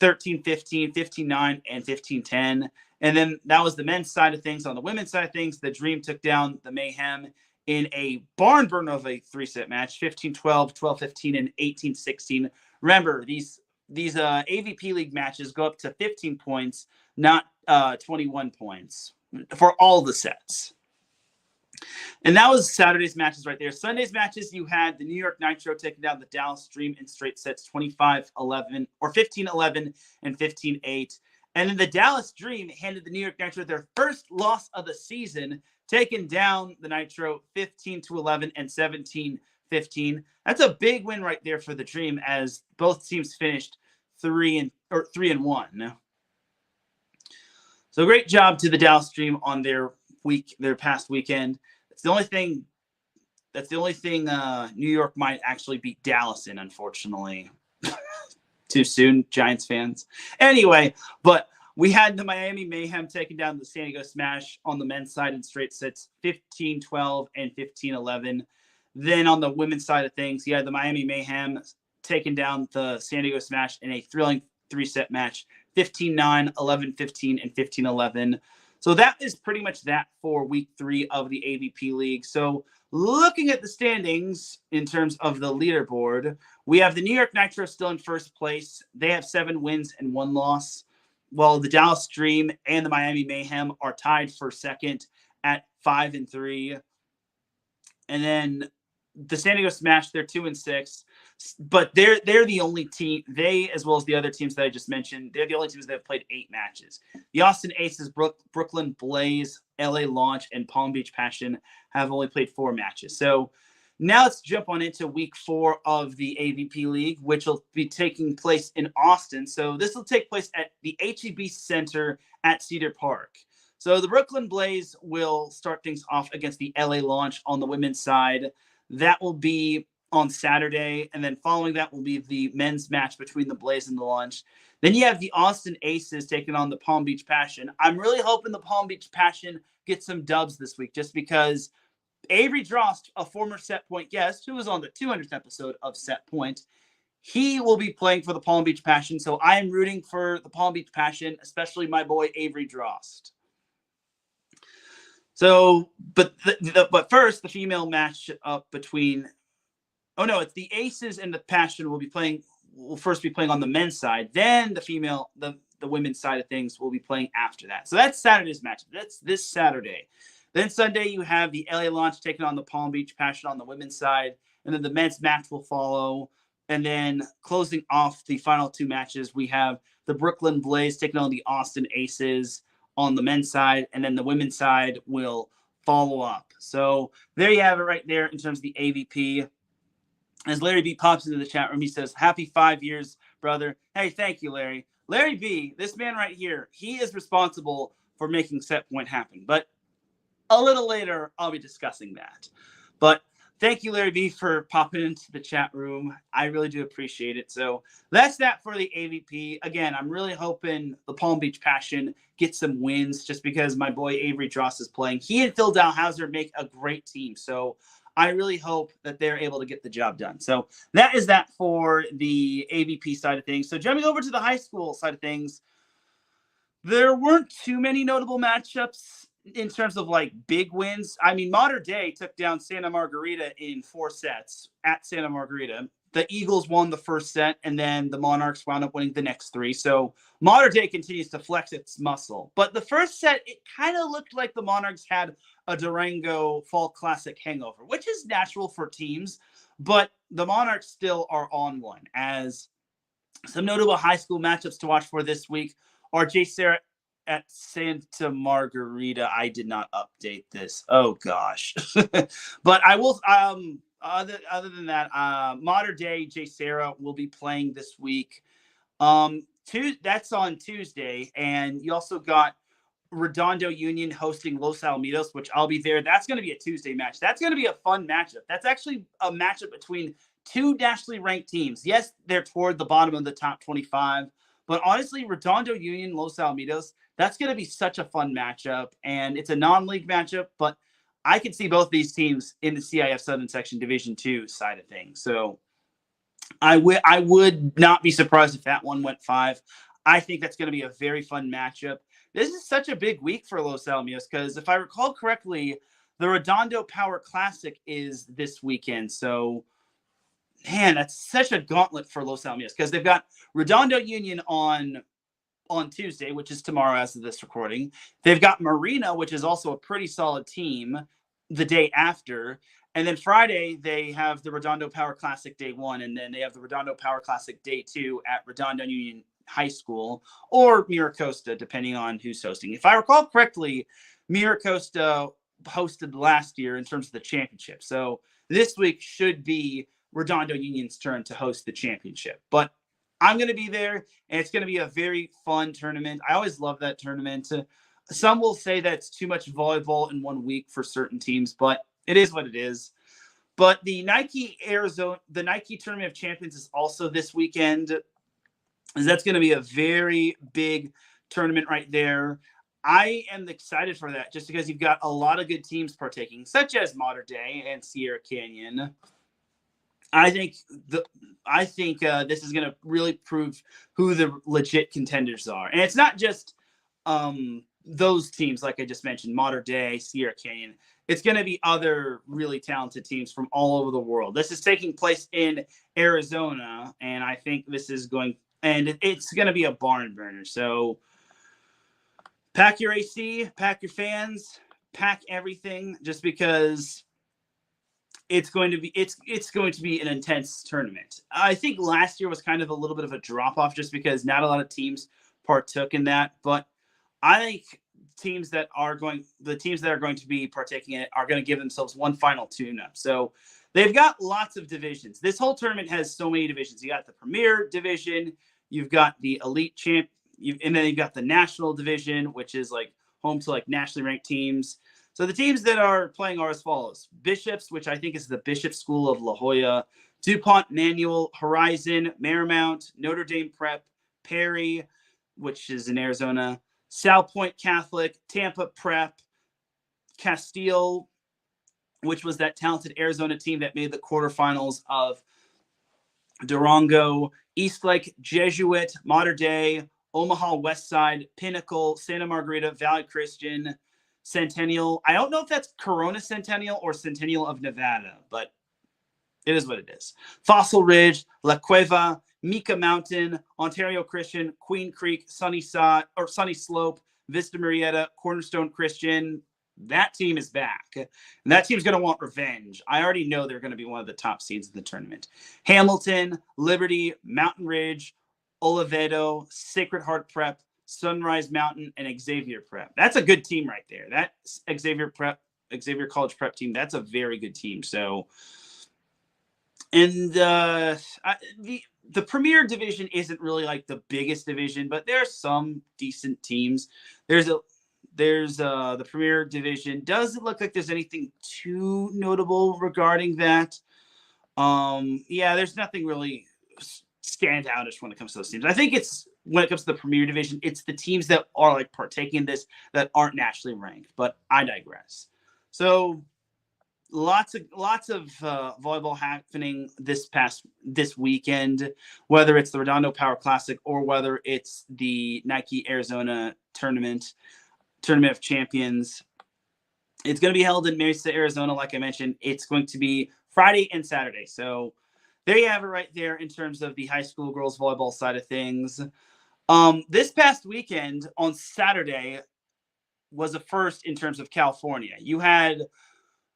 13-15, 15-9, and 15-10. And then that was the men's side of things. On the women's side of things, the Dream took down the Mayhem in a barn burner of a 3-set match, 15-12, 12-15, and 18-16. Remember, these AVP League matches go up to 15 points, not 21 points for all the sets. And that was Saturday's matches right there. Sunday's matches, you had the New York Nitro taking down the Dallas Dream in straight sets, 25-11 or 15-11 and 15-8. And then the Dallas Dream handed the New York Nitro their first loss of the season, taking down the Nitro 15-11 and 17-15. That's a big win right there for the Dream, as both teams finished 3-1. So great job to the Dallas Dream on their past weekend. That's the only thing New York might actually beat Dallas in, unfortunately. Too soon, Giants fans. Anyway, but we had the Miami Mayhem taking down the San Diego Smash on the men's side in straight sets, 15-12 and 15-11. Then on the women's side of things, you had the Miami Mayhem taking down the San Diego Smash in a thrilling 3-set match, 15-9, 11-15, and 15-11. So that is pretty much that for week 3 of the AVP League. So looking at the standings in terms of the leaderboard, we have the New York Nitro still in first place. They have 7 wins and 1 loss, while the Dallas Dream and the Miami Mayhem are tied for second at 5-3. And then the San Diego Smash, they're 2-6. But they're the only team, they as well as the other teams that I just mentioned, they're the only teams that have played 8 matches. The Austin Aces, Brooklyn Blaze, LA Launch, and Palm Beach Passion have only played 4 matches. So now let's jump on into week 4 of the AVP League, which will be taking place in Austin. So this will take place at the HEB Center at Cedar Park. So the Brooklyn Blaze will start things off against the LA Launch on the women's side. That will be on Saturday. And then following that will be the men's match between the Blaze and the Lunch. Then you have the Austin Aces taking on the Palm Beach Passion. I'm really hoping the Palm Beach Passion gets some dubs this week, just because Avery Drost, a former Set Point guest who was on the 200th episode of Set Point, he will be playing for the Palm Beach Passion. So I am rooting for the Palm Beach Passion, especially my boy Avery Drost. So, but first, the female match up between, it's the Aces and the Passion will first be playing on the men's side. Then the women's side of things will be playing after that. So that's Saturday's match. That's this Saturday. Then Sunday, you have the LA Launch taking on the Palm Beach Passion on the women's side. And then the men's match will follow. And then closing off the final two matches, we have the Brooklyn Blaze taking on the Austin Aces on the men's side. And then the women's side will follow up. So there you have it right there in terms of the AVP. As Larry B pops into the chat room, he says, happy 5 years, brother. Hey, thank you, Larry. Larry B, this man right here, he is responsible for making Set Point happen. But a little later, I'll be discussing that. But thank you, Larry B, for popping into the chat room. I really do appreciate it. So that's that for the AVP. Again, I'm really hoping the Palm Beach Passion gets some wins just because my boy Avery Drost is playing. He and Phil Dalhouser make a great team. So I really hope that they're able to get the job done. So that is that for the AVP side of things. So jumping over to the high school side of things, there weren't too many notable matchups in terms of like big wins. I mean, Mater Dei took down Santa Margarita in 4 sets at Santa Margarita. The Eagles won the first set, and then the Monarchs wound up winning the next 3. So Mater Dei continues to flex its muscle. But the first set, it kind of looked like the Monarchs had a Durango Fall Classic hangover, which is natural for teams. But the Monarchs still are on one. As some notable high school matchups to watch for this week are J. Sarah at Santa Margarita. I did not update this. Oh gosh. But I will other than that, Mater Dei J. Sarah will be playing this week. That's on Tuesday, and you also got Redondo Union hosting Los Alamitos, which I'll be there. That's going to be a Tuesday match. That's going to be a fun matchup. That's actually a matchup between 2 nationally ranked teams. Yes, they're toward the bottom of the top 25, but honestly, Redondo Union, Los Alamitos, that's going to be such a fun matchup, and it's a non-league matchup, but I can see both these teams in the CIF Southern Section Division II side of things. So I would not be surprised if that one went 5. I think that's going to be a very fun matchup. This is such a big week for Los Alamitos because if I recall correctly, the Redondo Power Classic is this weekend. So, man, that's such a gauntlet for Los Alamitos because they've got Redondo Union on Tuesday, which is tomorrow as of this recording. They've got Marina, which is also a pretty solid team, the day after. And then Friday, they have the Redondo Power Classic Day 1, and then they have the Redondo Power Classic Day 2 at Redondo Union High School or Miracosta, depending on who's hosting. If I recall correctly, Miracosta hosted last year in terms of the championship. So this week should be Redondo Union's turn to host the championship. But I'm going to be there, and it's going to be a very fun tournament. I always love that tournament. Some will say that it's too much volleyball in 1 week for certain teams, but it is what it is. But the Nike Tournament of Champions is also this weekend. That's going to be a very big tournament right there. I am excited for that just because you've got a lot of good teams partaking, such as Mater Dei and Sierra Canyon. I think this is going to really prove who the legit contenders are. And it's not just those teams, like I just mentioned, Mater Dei, Sierra Canyon. It's going to be other really talented teams from all over the world. This is taking place in Arizona, and I think this is it's going to be a barn burner. So pack your AC, pack your fans, pack everything, just because it's going to be an intense tournament. I think last year was kind of a little bit of a drop off just because not a lot of teams partook in that. But I think the teams that are going to be partaking in it are going to give themselves one final tune-up. So they've got lots of divisions. This whole tournament has so many divisions. You got the Premier Division, you've got the Elite Champ, and then you've got the National Division, which is like home to like nationally ranked teams. So the teams that are playing are as follows. Bishops, which I think is the Bishop School of La Jolla, DuPont Manual, Horizon, Marymount, Notre Dame Prep, Perry, which is in Arizona, South Point Catholic, Tampa Prep, Castile, which was that talented Arizona team that made the quarterfinals of Durango, Eastlake, Jesuit, Mater Dei, Omaha Westside, Pinnacle, Santa Margarita, Valley Christian, Centennial. I don't know if that's Corona Centennial or Centennial of Nevada, but it is what it is. Fossil Ridge, La Cueva, Mika Mountain, Ontario Christian, Queen Creek, Sunny Slope, Vista Marietta, Cornerstone Christian. That team is back, and that team's going to want revenge. I already know they're going to be one of the top seeds in the tournament. Hamilton, Liberty, Mountain Ridge, Oliveto, Sacred Heart Prep, Sunrise Mountain, and Xavier Prep. That's a good team right there. That Xavier College Prep team, that's a very good team. So, and the Premier Division isn't really like the biggest division, but there are some decent teams. There's the Premier Division. Doesn't look like there's anything too notable regarding that. There's nothing really stand outish when it comes to those teams. I think it's when it comes to the Premier Division, it's the teams that are like partaking in this that aren't nationally ranked. But I digress. So lots of volleyball happening this weekend, whether it's the Redondo Power Classic or whether it's the Nike Arizona Tournament of Champions. It's going to be held in Mesa, Arizona. Like I mentioned, it's going to be Friday and Saturday. So there you have it right there in terms of the high school girls volleyball side of things. This past weekend on Saturday was a first in terms of California. You had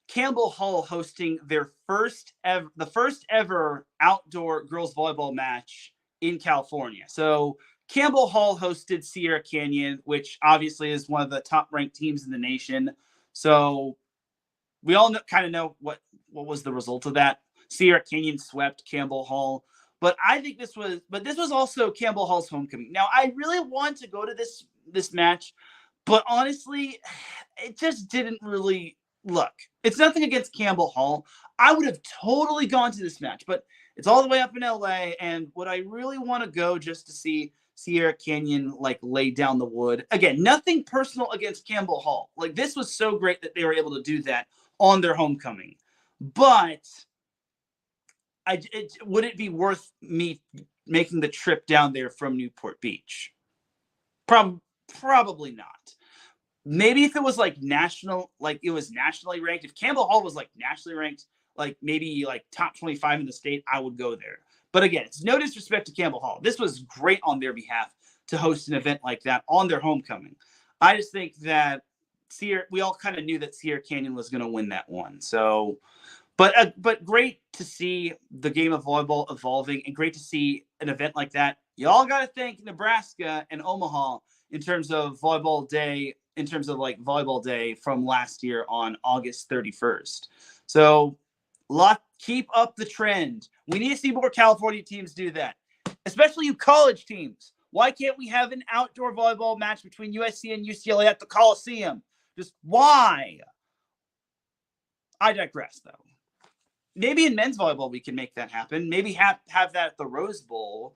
Campbell Hall hosting the first ever outdoor girls volleyball match in California. So Campbell Hall hosted Sierra Canyon, which obviously is one of the top ranked teams in the nation. So we all kind of know what was the result of that. Sierra Canyon swept Campbell Hall. But I think this was also Campbell Hall's homecoming. Now, I really want to go to this match, but honestly, it just didn't really look. It's nothing against Campbell Hall. I would have totally gone to this match, but it's all the way up in LA, and would I really want to go just to see Sierra Canyon like lay down the wood? Again, nothing personal against Campbell Hall. Like, this was so great that they were able to do that on their homecoming. But would it be worth me making the trip down there from Newport Beach? Probably not. Maybe if it was like national, like it was nationally ranked, if Campbell Hall was like nationally ranked, like maybe like top 25 in the state, I would go there. But again, it's no disrespect to Campbell Hall. This was great on their behalf to host an event like that on their homecoming. I just think that we all kind of knew that Sierra Canyon was going to win that one. So, but great to see the game of volleyball evolving, and great to see an event like that. Y'all got to thank Nebraska and Omaha in terms of volleyball day, volleyball day from last year on August 31st. So keep up the trend. We need to see more California teams do that, especially you college teams. Why can't we have an outdoor volleyball match between USC and UCLA at the Coliseum? Just why? I digress, though. Maybe in men's volleyball we can make that happen. Maybe have that at the Rose Bowl.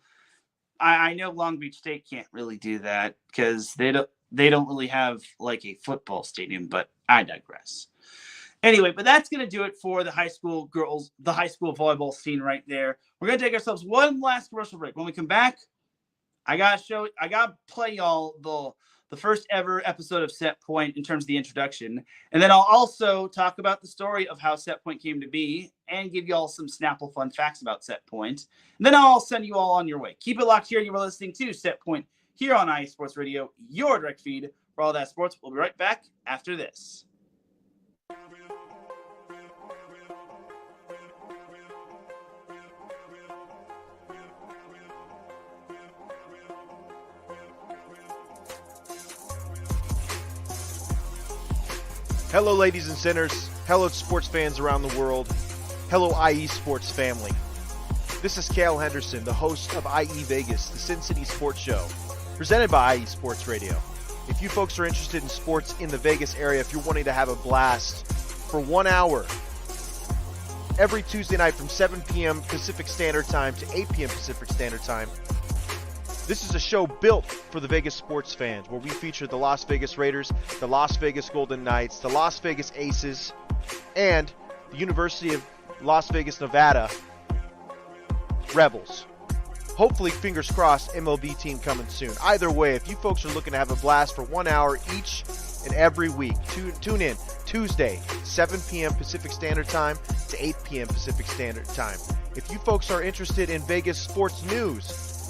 I know Long Beach State can't really do that because they don't really have like a football stadium, but I digress. Anyway, but that's going to do it for the high school volleyball scene right there. We're going to take ourselves one last commercial break. When we come back, I got to play y'all the first ever episode of Set Point in terms of the introduction. And then I'll also talk about the story of how Set Point came to be and give y'all some Snapple fun facts about Set Point. And then I'll send you all on your way. Keep it locked here. You are listening to Set Point here on IE Sports Radio, your direct feed for all that sports. We'll be right back after this. Hello, ladies and centers. Hello, sports fans around the world. Hello, IE Sports family. This is Cal Henderson, the host of IE Vegas, the Sin City Sports Show, presented by IE Sports Radio. If you folks are interested in sports in the Vegas area, if you're wanting to have a blast for 1 hour every Tuesday night from 7 p.m. Pacific Standard Time to 8 p.m. Pacific Standard Time, this is a show built for the Vegas sports fans, where we feature the Las Vegas Raiders, the Las Vegas Golden Knights, the Las Vegas Aces, and the University of Las Vegas, Nevada Rebels. Hopefully, fingers crossed, MLB team coming soon. Either way, if you folks are looking to have a blast for 1 hour each and every week, tune in Tuesday, 7 p.m. Pacific Standard Time to 8 p.m. Pacific Standard Time. If you folks are interested in Vegas sports news,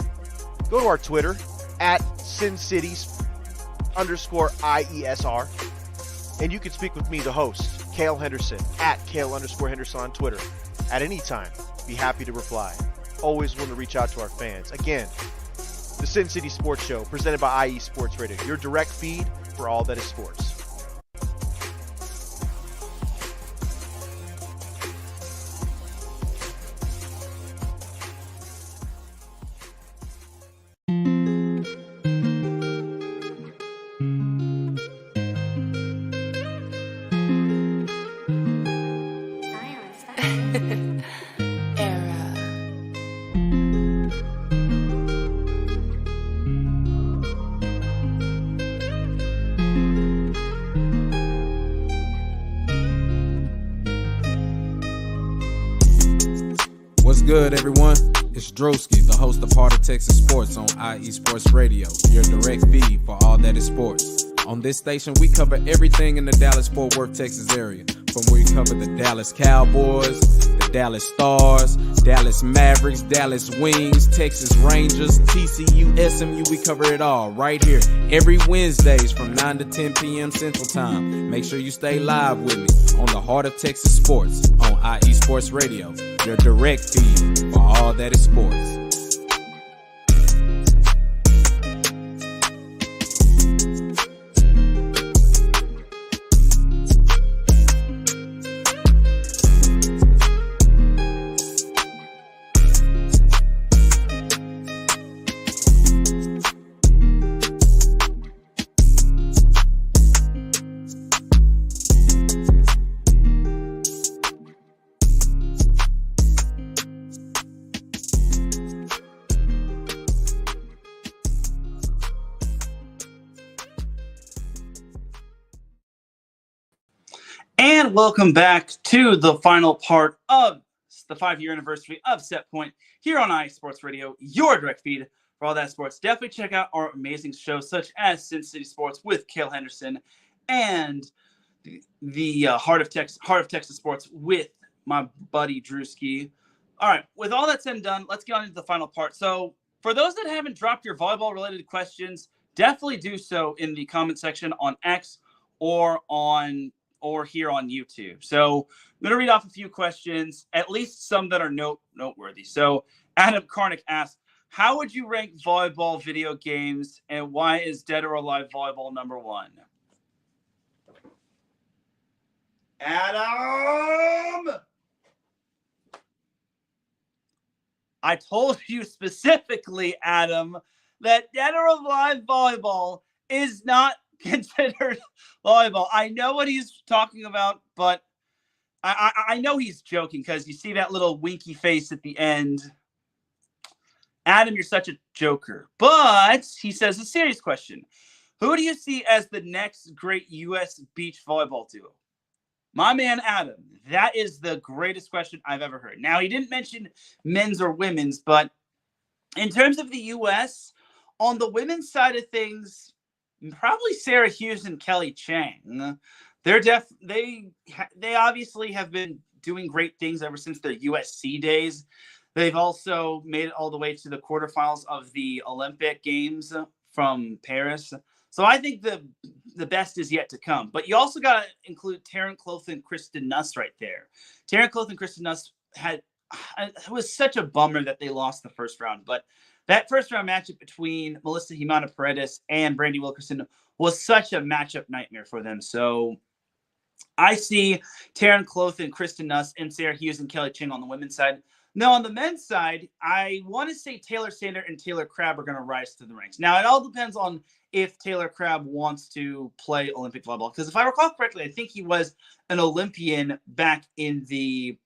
go to our Twitter at SinCities_IESR, and you can speak with me, the host, Cale Henderson, at Cale_Henderson on Twitter. At any time, be happy to reply. Always want to reach out to our fans. Again, the Sin City Sports Show, presented by IE Sports Radio, your direct feed for all that is sports. Good, everyone. It's Drewski, the host of Heart of Texas Sports on IE Sports Radio, your direct feed for all that is sports. On this station, we cover everything in the Dallas-Fort Worth, Texas area. From where we cover the Dallas Cowboys, the Dallas Stars, Dallas Mavericks, Dallas Wings, Texas Rangers, TCU, SMU, we cover it all right here every Wednesdays from 9 to 10 p.m. Central Time. Make sure you stay live with me on the Heart of Texas Sports on IE Sports Radio, your direct feed for all that is sports. And welcome back to the final part of the 5-year anniversary of Set Point here on IE Sports Radio, your direct feed for all that sports. Definitely check out our amazing shows such as Sin City Sports with Cale Henderson and the Heart of Texas Sports with my buddy Drewski. All right, with all that said and done, let's get on into the final part. So for those that haven't dropped your volleyball-related questions, definitely do so in the comment section on X or here on YouTube. So I'm going to read off a few questions, at least some that are noteworthy. So Adam Karnick asked, how would you rank volleyball video games, and why is Dead or Alive Volleyball number 1? Adam! I told you specifically, Adam, that Dead or Alive Volleyball is not considered volleyball. I know what he's talking about, but I know he's joking because you see that little winky face at the end. Adam, you're such a joker. But he says a serious question. Who do you see as the next great U.S. beach volleyball duo? My man, Adam, that is the greatest question I've ever heard. Now, he didn't mention men's or women's, but in terms of the U.S., on the women's side of things, probably Sarah Hughes and Kelly Chang. They obviously have been doing great things ever since their USC days. They've also made it all the way to the quarterfinals of the Olympic Games from Paris. So I think the best is yet to come. But you also got to include Teran Rodriguez and Kristen Nuss right there. Teran Rodriguez and Kristen Nuss it was such a bummer that they lost the first round, but that first round matchup between Melissa Jimena Paredes and Brandy Wilkerson was such a matchup nightmare for them. So I see Teran Rodriguez and Kristen Nuss and Sarah Hughes and Kelly Ching on the women's side. No, on the men's side, I want to say Taylor Sander and Taylor Crabb are going to rise to the ranks. Now, it all depends on if Taylor Crabb wants to play Olympic volleyball. Because if I recall correctly, I think he was an Olympian back in the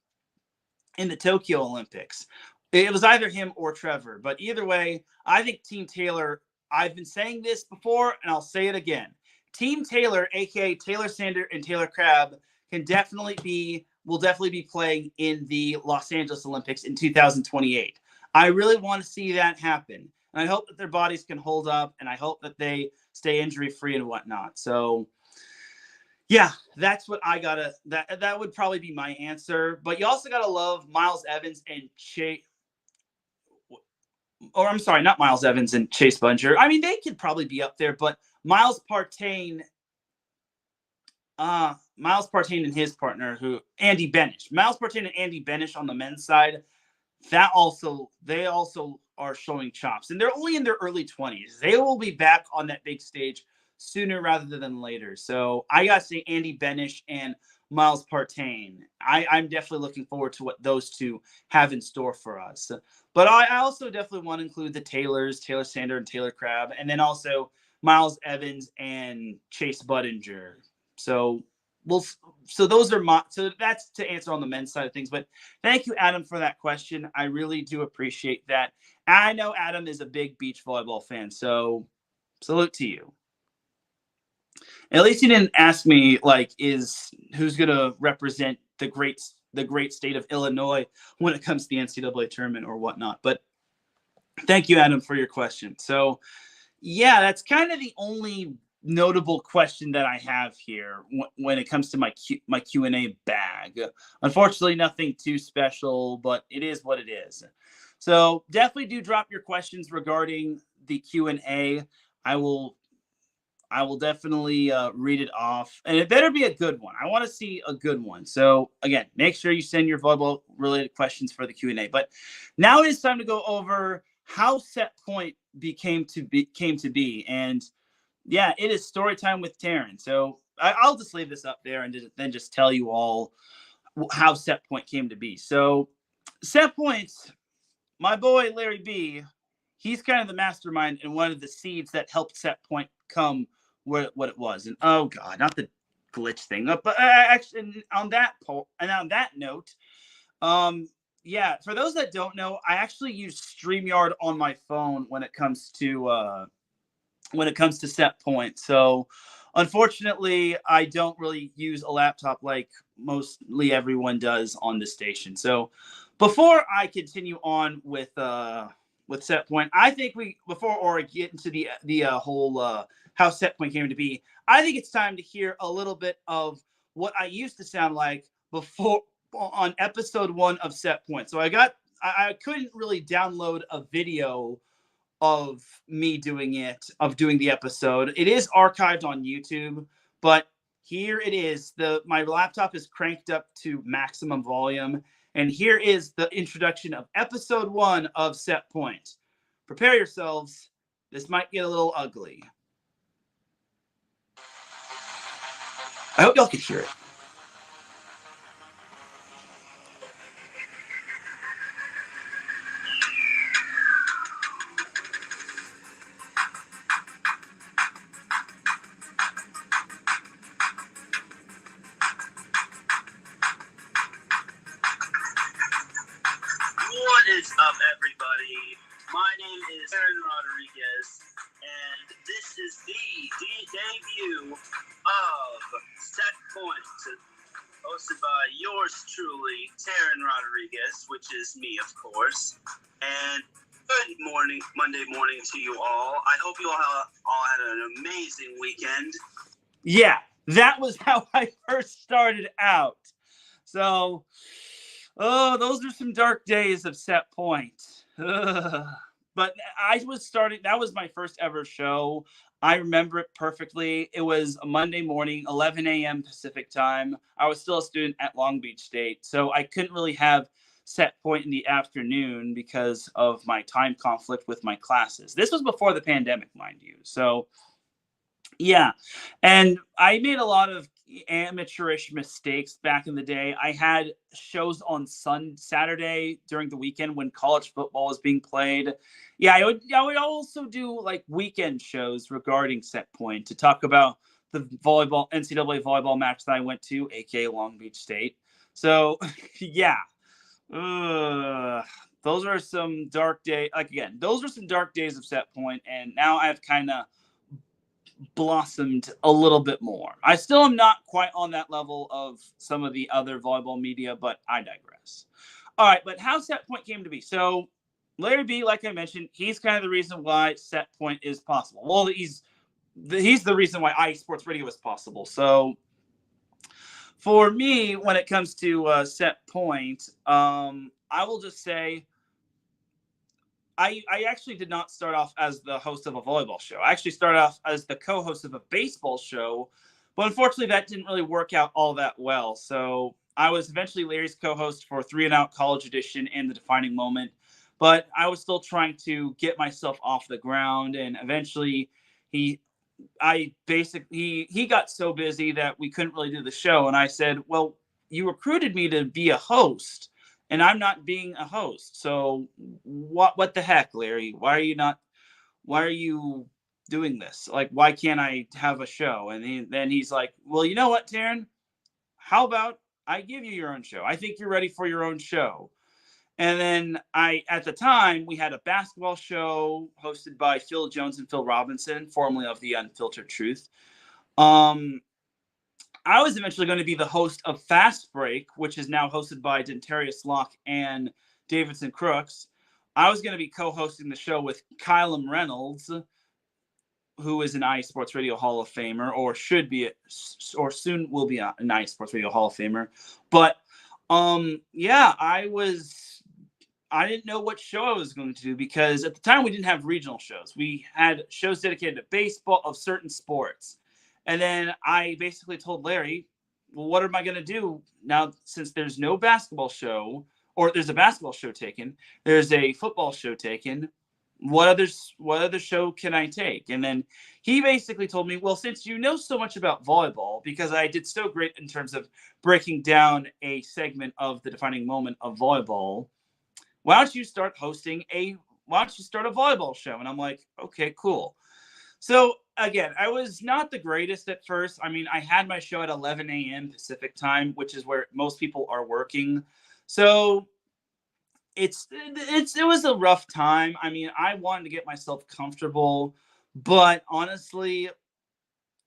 Tokyo Olympics. It was either him or Trevor. But either way, I think Team Taylor, I've been saying this before, and I'll say it again. Team Taylor, a.k.a. Taylor Sander and Taylor Crabb, will definitely be playing in the Los Angeles Olympics in 2028. I really want to see that happen. And I hope that their bodies can hold up, and I hope that they stay injury-free and whatnot. So, yeah, that's what I gotta. That would probably be my answer. But you also gotta love Miles Evans and Chase. Or I'm sorry, not Miles Evans and Chase Bunger. I mean, they could probably be up there, but Miles Partain and his partner, Andy Benish. Miles Partain and Andy Benish on the men's side, they also are showing chops. And they're only in their early 20s. They will be back on that big stage sooner rather than later. So I got to say Andy Benish and Miles Partain. I'm definitely looking forward to what those two have in store for us. But I also definitely want to include the Taylors, Taylor Sander and Taylor Crabb, and then also Miles Evans and Chase Budinger. So those are so that's to answer on the men's side of things. But thank you, Adam, for that question. I really do appreciate that. I know Adam is a big beach volleyball fan, so salute to you. At least you didn't ask me who's gonna represent the great state of Illinois when it comes to the NCAA tournament or whatnot. But thank you, Adam, for your question. So yeah, that's kind of the only notable question that I have here when it comes to my Q&A bag. Unfortunately, nothing too special, but it is what it is. So definitely do drop your questions regarding the Q&A. I will definitely read it off, and it better be a good one. I want to see a good one. So again, make sure you send your volleyball related questions for the Q&A. But now it is time to go over how Set Point came to be. And yeah, it is story time with Teran. So I'll just leave this up there and then just tell you all how Set Point came to be. So Set Point, my boy Larry B, he's kind of the mastermind and one of the seeds that helped Set Point come what it was. And oh god, not the glitch thing, but actually on that note, yeah, for those that don't know, I actually use StreamYard on my phone when it comes to Set Point. So unfortunately, I don't really use a laptop like mostly everyone does on this station. So before I continue on with Set Point, I think before I get into the whole how Set Point came to be, I think it's time to hear a little bit of what I used to sound like before on episode 1 of Set Point. So I couldn't really download a video of me doing the episode. It is archived on YouTube, but here it is. My laptop is cranked up to maximum volume, and here is the introduction of episode 1 of Set Point. Prepare yourselves. This might get a little ugly. I hope y'all can hear it. What is up, everybody? My name is Teran Rodriguez, and this is the debut of Set Point, hosted by yours truly, Teran Rodriguez, which is me, of course. And good morning, Monday morning to you all. I hope you all had an amazing weekend. Yeah, that was how I first started out. So, those are some dark days of Set Point. But that was my first ever show. I remember it perfectly. It was a Monday morning, 11 a.m. Pacific time. I was still a student at Long Beach State, so I couldn't really have Set Point in the afternoon because of my time conflict with my classes. This was before the pandemic, mind you. So, yeah. And I made a lot of amateurish mistakes back in the day. I had shows on Saturday during the weekend when college football was being played. Yeah, I would also do like weekend shows regarding Set Point to talk about the NCAA volleyball match that I went to, aka Long Beach State. So yeah. Those are some dark days. Like, again, those were some dark days of Set Point, and now I've kind of blossomed a little bit more. I still am not quite on that level of some of the other volleyball media, but I digress. All right, but how Set Point came to be. So Larry B, like I mentioned, he's kind of the reason why Set Point is possible. Well, he's the reason why IE Sports Radio is possible. So for me, when it comes to Set Point, I will just say I actually did not start off as the host of a volleyball show. I actually started off as the co-host of a baseball show, but unfortunately that didn't really work out all that well. So I was eventually Larry's co-host for 3 and Out College Edition and The Defining Moment, but I was still trying to get myself off the ground, and eventually he got so busy that we couldn't really do the show. And I said, well, you recruited me to be a host, and I'm not being a host. So what the heck, Larry? Why are you doing this? Like, why can't I have a show? And then he's like, well, you know what, Teran? How about I give you your own show? I think you're ready for your own show. And then at the time, we had a basketball show hosted by Phil Jones and Phil Robinson, formerly of The Unfiltered Truth. I was eventually going to be the host of Fast Break, which is now hosted by Dentarius Locke and Davidson Crooks. I was going to be co-hosting the show with Kylam Reynolds, who is an IE Sports Radio Hall of Famer, or should be, or soon will be an IE Sports Radio Hall of Famer. But yeah, I didn't know what show I was going to do, because at the time we didn't have regional shows. We had shows dedicated to baseball of certain sports. And then I basically told Larry, well, what am I going to do now, since there's no basketball show, or there's a basketball show taken, there's a football show taken. What other show can I take? And then he basically told me, well, since you know so much about volleyball, because I did so great in terms of breaking down a segment of the defining moment of volleyball, why don't you start a volleyball show? And I'm like, okay, cool. So again, I was not the greatest at first. I mean, I had my show at 11 a.m. Pacific time, which is where most people are working. So it was a rough time. I mean, I wanted to get myself comfortable, but honestly,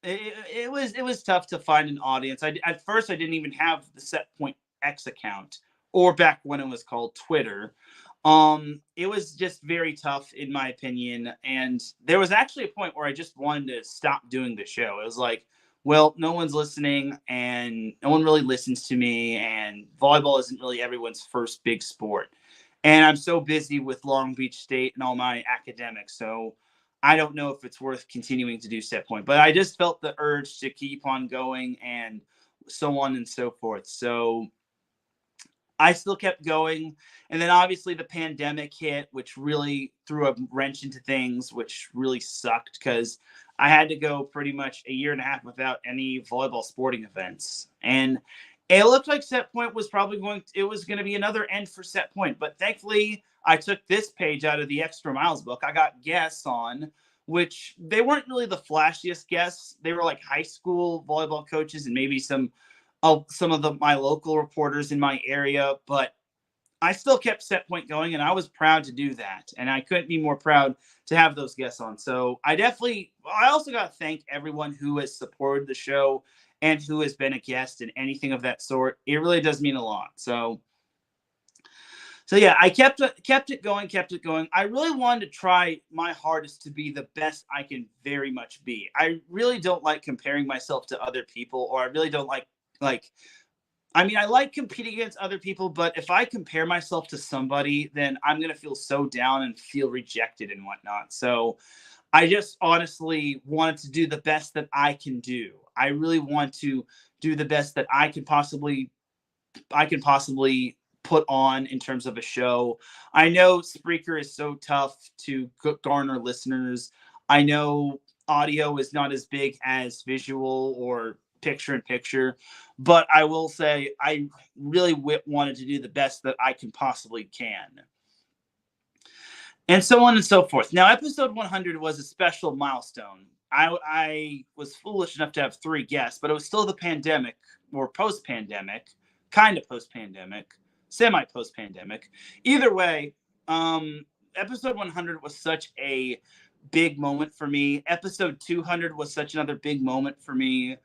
it was tough to find an audience. At first I didn't even have the Set Point X account, or back when it was called Twitter. It was just very tough, in my opinion. And there was actually a point where I just wanted to stop doing the show. It was like, well, no one's listening, and no one really listens to me, and volleyball isn't really everyone's first big sport. And I'm so busy with Long Beach State and all my academics, so I don't know if it's worth continuing to do Set Point. But I just felt the urge to keep on going, and so on and so forth. So I still kept going. And then obviously the pandemic hit, which really threw a wrench into things, which really sucked, because I had to go pretty much a year and a half without any volleyball sporting events. And it looked like Set Point was probably going to be another end for Set Point. But thankfully, I took this page out of the Extra Miles book. I got guests on, which they weren't really the flashiest guests. They were like high school volleyball coaches and maybe some of my local reporters in my area, but I still kept Set Point going, and I was proud to do that. And I couldn't be more proud to have those guests on. So I also got to thank everyone who has supported the show and who has been a guest and anything of that sort. It really does mean a lot. So yeah, I kept it going. I really wanted to try my hardest to be the best I can very much be. I really don't like comparing myself to other people, or I really don't I like competing against other people, but if I compare myself to somebody, then I'm going to feel so down and feel rejected and whatnot. So I just honestly wanted to do the best that I can do. I really want to do the best that I can possibly put on in terms of a show. I know Spreaker is so tough to garner listeners. I know audio is not as big as visual or picture in picture. But I will say I really wanted to do the best that I can possibly can. And so on and so forth. Now, episode 100 was a special milestone. I was foolish enough to have 3 guests, but it was still the pandemic or post-pandemic, kind of post-pandemic, semi-post-pandemic. Either way, episode 100 was such a big moment for me. Episode 200 was such another big moment for me.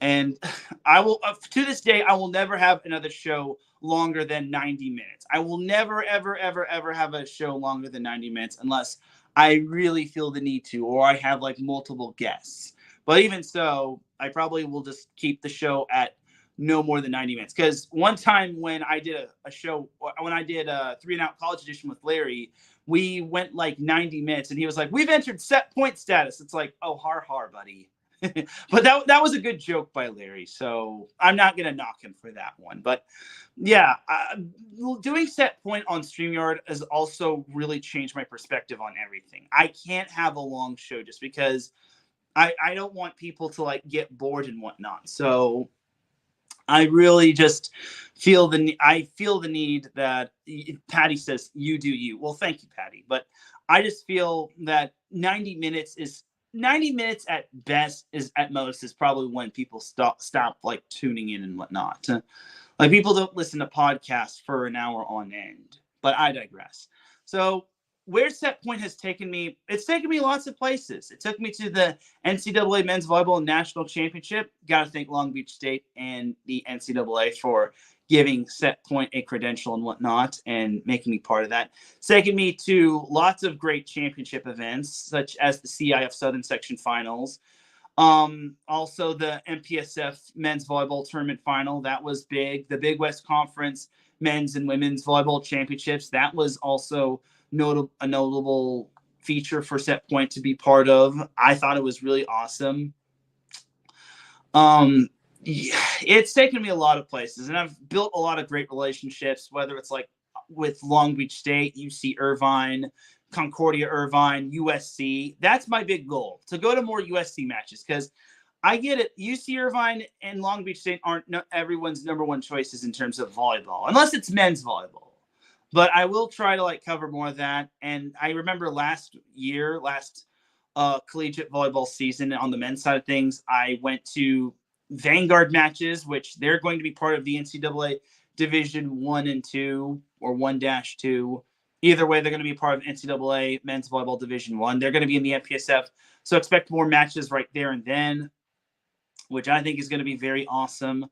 And I will, to this day, I will never have another show longer than 90 minutes. I will never, ever, ever, ever have a show longer than 90 minutes unless I really feel the need to, or I have like multiple guests. But even so, I probably will just keep the show at no more than 90 minutes. Because one time when I did a show, when I did a 3 and Out College Edition with Larry, we went like 90 minutes and he was like, "We've entered set point status." It's like, oh, har, buddy. But that was a good joke by Larry, so I'm not going to knock him for that one. But yeah, doing set point on StreamYard has also really changed my perspective on everything. I can't have a long show just because I don't want people to like get bored and whatnot. So I really just feel the need that Patty says, "You do you." Well, thank you, Patty. But I just feel that 90 minutes at best is at most is probably when people stop like tuning in and whatnot. Like people don't listen to podcasts for an hour on end, but I digress. So where set point has taken me, it's taken me lots of places. It took me to the NCAA Men's Volleyball National Championship. Got to thank Long Beach State and the NCAA for giving set point a credential and whatnot and making me part of that. It's taken me to lots of great championship events, such as the CIF Southern Section Finals. Also the MPSF Men's Volleyball Tournament Final. That was big. The Big West Conference Men's and Women's Volleyball Championships. That was also a notable feature for set point to be part of. I thought it was really awesome. It's taken me a lot of places, and I've built a lot of great relationships, whether it's like with Long Beach State, UC Irvine, Concordia Irvine, USC. That's my big goal, to go to more USC matches, because I get it. UC Irvine and Long Beach State aren't everyone's number one choices in terms of volleyball, unless it's men's volleyball. But I will try to like cover more of that. And I remember last collegiate volleyball season on the men's side of things, I went to Vanguard matches, which they're going to be part of the NCAA Division 1 and 2 or 1-2. Either way, they're going to be part of NCAA Men's Volleyball Division 1. They're going to be in the MPSF. So expect more matches right there and then, which I think is going to be very awesome.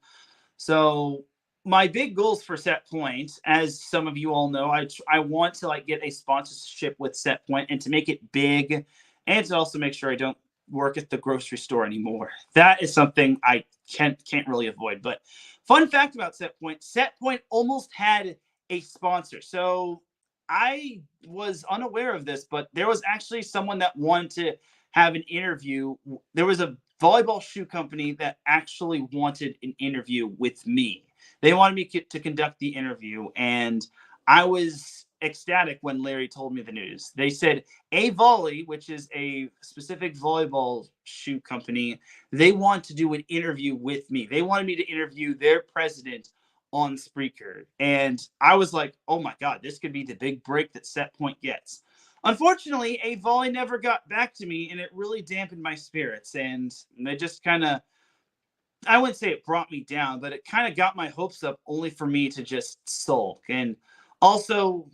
So my big goals for Set Point, as some of you all know, I want to like get a sponsorship with Set Point and to make it big, and to also make sure I don't work at the grocery store anymore. That is something I can't really avoid. But fun fact about Set Point almost had a sponsor. So I was unaware of this, but there was actually someone that wanted to have an interview. There was a volleyball shoe company that actually wanted an interview with me. They wanted me to conduct the interview, and I was ecstatic when Larry told me the news. They said A-Volley, which is a specific volleyball shoe company, they want to do an interview with me. They wanted me to interview their president on Spreaker. And I was like, oh my God, this could be the big break that Set Point gets. Unfortunately, A-Volley never got back to me, and it really dampened my spirits. And they just kind of, I wouldn't say it brought me down, but it kind of got my hopes up only for me to just sulk. And also,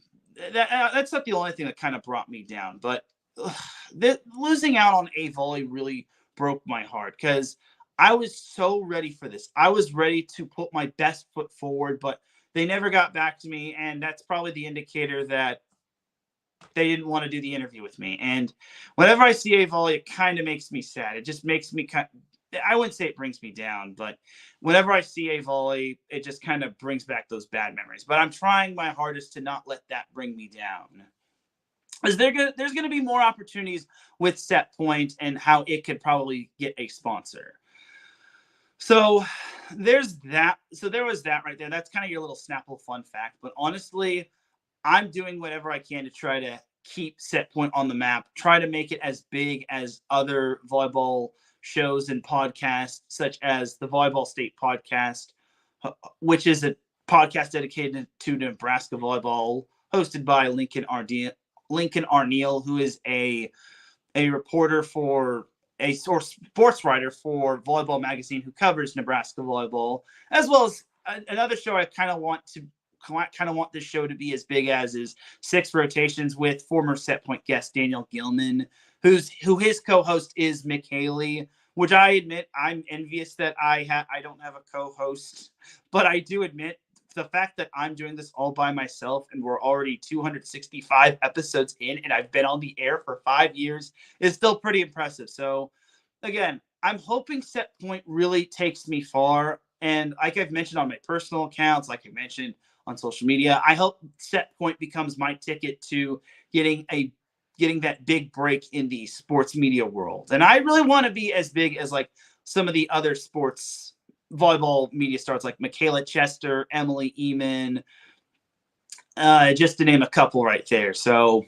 that's not the only thing that kind of brought me down, but losing out on A-Volley really broke my heart, because I was so ready for this. I was ready to put my best foot forward, but they never got back to me, and that's probably the indicator that they didn't want to do the interview with me. And whenever I see A-Volley, it kind of makes me sad. It just makes me I wouldn't say it brings me down, but whenever I see A-Volley, it just kind of brings back those bad memories. But I'm trying my hardest to not let that bring me down. There's going to be more opportunities with Set Point and how it could probably get a sponsor. So there's that. So there was that right there. That's kind of your little Snapple fun fact. But honestly, I'm doing whatever I can to try to keep Set Point on the map, try to make it as big as other volleyball shows and podcasts, such as the Volleyball State podcast, which is a podcast dedicated to Nebraska volleyball, hosted by Lincoln Arneal, who is a reporter for a sports writer for Volleyball Magazine who covers Nebraska volleyball, as well as another show I kind of want this show to be as big as is Six Rotations with former Set Point guest Daniel Gilman, who his co-host is Mick Haley, which I admit I'm envious that I don't have a co-host, but I do admit the fact that I'm doing this all by myself and we're already 265 episodes in and I've been on the air for 5 years is still pretty impressive. So again, I'm hoping Set Point really takes me far. And like I've mentioned on my personal accounts, like I mentioned on social media, I hope Set Point becomes my ticket to getting that big break in the sports media world. And I really want to be as big as like some of the other sports volleyball media stars like Michaela Chester, Emily Eamon, just to name a couple right there. So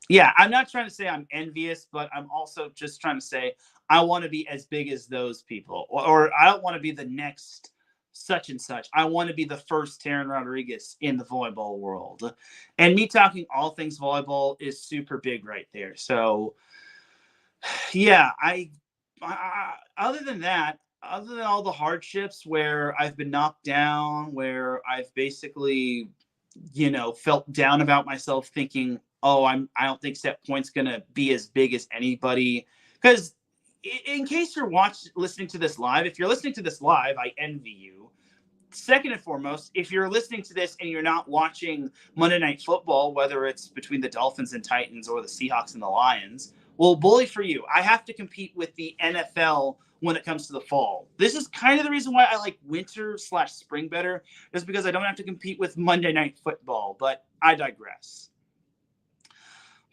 yeah, I'm not trying to say I'm envious, but I'm also just trying to say I want to be as big as those people, or I don't want to be the next such and such. I want to be the first Teran Rodriguez in the volleyball world. And me talking all things volleyball is super big right there. So yeah, I other than all the hardships where I've been knocked down, where I've basically, felt down about myself thinking, oh, I don't think Set Point's going to be as big as anybody. Because in case you're listening to this live, if you're listening to this live, I envy you. Second and foremost, if you're listening to this and you're not watching Monday Night Football, whether it's between the Dolphins and Titans or the Seahawks and the Lions, well, bully for you. I have to compete with the NFL when it comes to the fall. This is kind of the reason why I like winter/spring better, just because I don't have to compete with Monday Night Football, but I digress.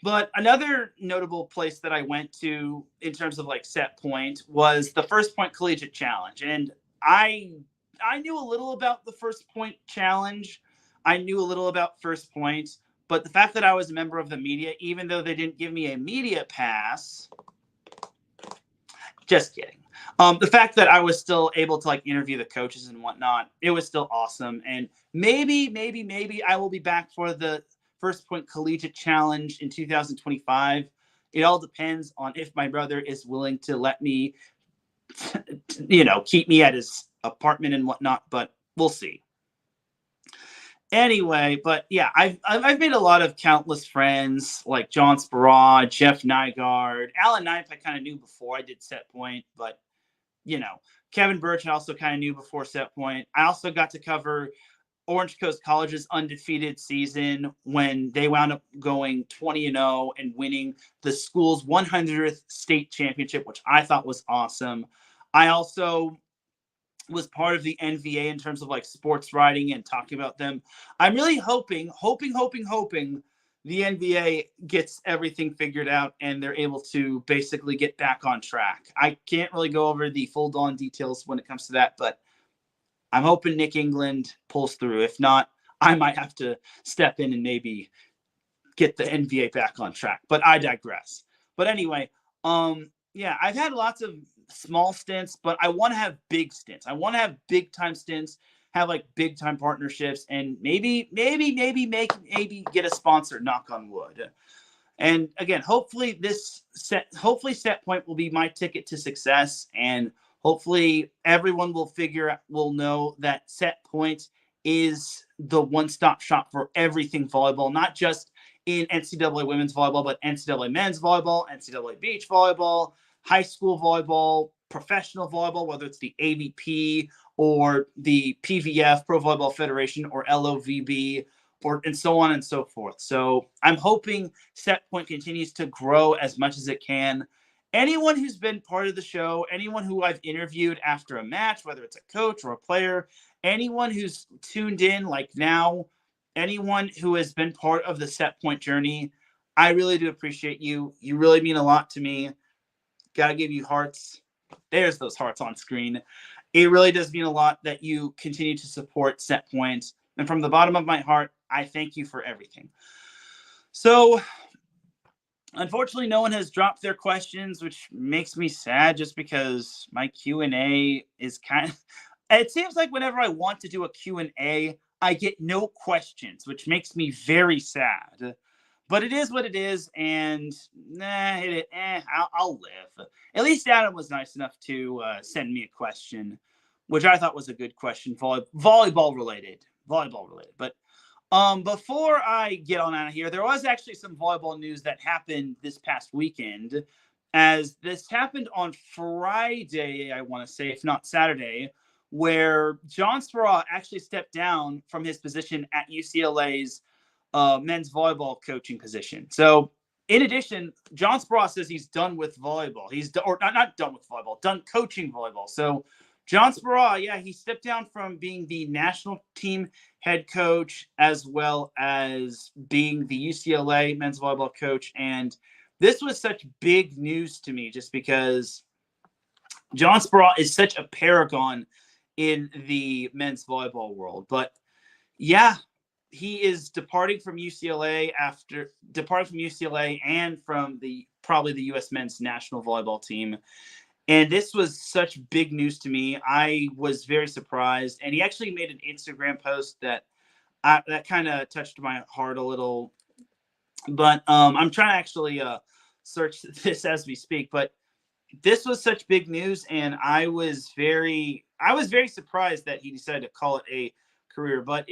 But another notable place that I went to in terms of like Set Point was the First Point Collegiate Challenge. And I knew a little about the First Point Challenge. I knew a little about First Point, but the fact that I was a member of the media, even though they didn't give me a media pass, just kidding. The fact that I was still able to like interview the coaches and whatnot, it was still awesome. And maybe I will be back for the First Point Collegiate Challenge in 2025. It all depends on if my brother is willing to let me, keep me at his apartment and whatnot, but we'll see. Anyway, but yeah, I've made a lot of countless friends like John Speraw, Jeff Nygaard, Alan Knipe I kind of knew before I did Set Point, but Kevin Birch I also kind of knew before Set Point. I also got to cover Orange Coast College's undefeated season when they wound up going 20-0 and winning the school's 100th state championship, which I thought was awesome. I also was part of the NVA in terms of like sports writing and talking about them. I'm really hoping the NVA gets everything figured out and they're able to basically get back on track. I can't really go over the full-on details when it comes to that, but I'm hoping Nick England pulls through. If not, I might have to step in and maybe get the NVA back on track, but I digress. But anyway, yeah, I've had lots of small stints, but I want to have big stints. I want to have big time stints, have like big time partnerships, and maybe get a sponsor, knock on wood. And again, hopefully Set Point will be my ticket to success, and hopefully everyone will know that Set Point is the one-stop shop for everything volleyball, not just in NCAA women's volleyball, but NCAA men's volleyball, NCAA beach volleyball, high school volleyball, professional volleyball, whether it's the AVP or the PVF, Pro Volleyball Federation, or LOVB, and so on and so forth. So I'm hoping Set Point continues to grow as much as it can. Anyone who's been part of the show, anyone who I've interviewed after a match, whether it's a coach or a player, anyone who's tuned in like now, anyone who has been part of the Set Point journey, I really do appreciate you. You really mean a lot to me. Gotta give you hearts. There's those hearts on screen. It really does mean a lot that you continue to support Set Point. And from the bottom of my heart, I thank you for everything. So Unfortunately, no one has dropped their questions, which makes me sad just because my Q&A is kind of – it seems like whenever I want to do a Q&A, I get no questions, which makes me very sad. But it is what it is, and I'll live. At least Adam was nice enough to send me a question, which I thought was a good question, volleyball related. But before I get on out of here, there was actually some volleyball news that happened this past weekend, as this happened on Friday, I want to say, if not Saturday, where John Speraw actually stepped down from his position at UCLA's men's volleyball coaching position. So, in addition, John Speraw says he's done with volleyball. He's not done with volleyball, done coaching volleyball. So, John Speraw, yeah, he stepped down from being the national team head coach as well as being the UCLA men's volleyball coach. And this was such big news to me just because John Speraw is such a paragon in the men's volleyball world. But yeah, he is departing from UCLA and from probably the U.S. men's national volleyball team. And this was such big news to me. I was very surprised. And he actually made an Instagram post that kind of touched my heart a little. But I'm trying to actually search this as we speak. But this was such big news, and I was very surprised that he decided to call it a career. But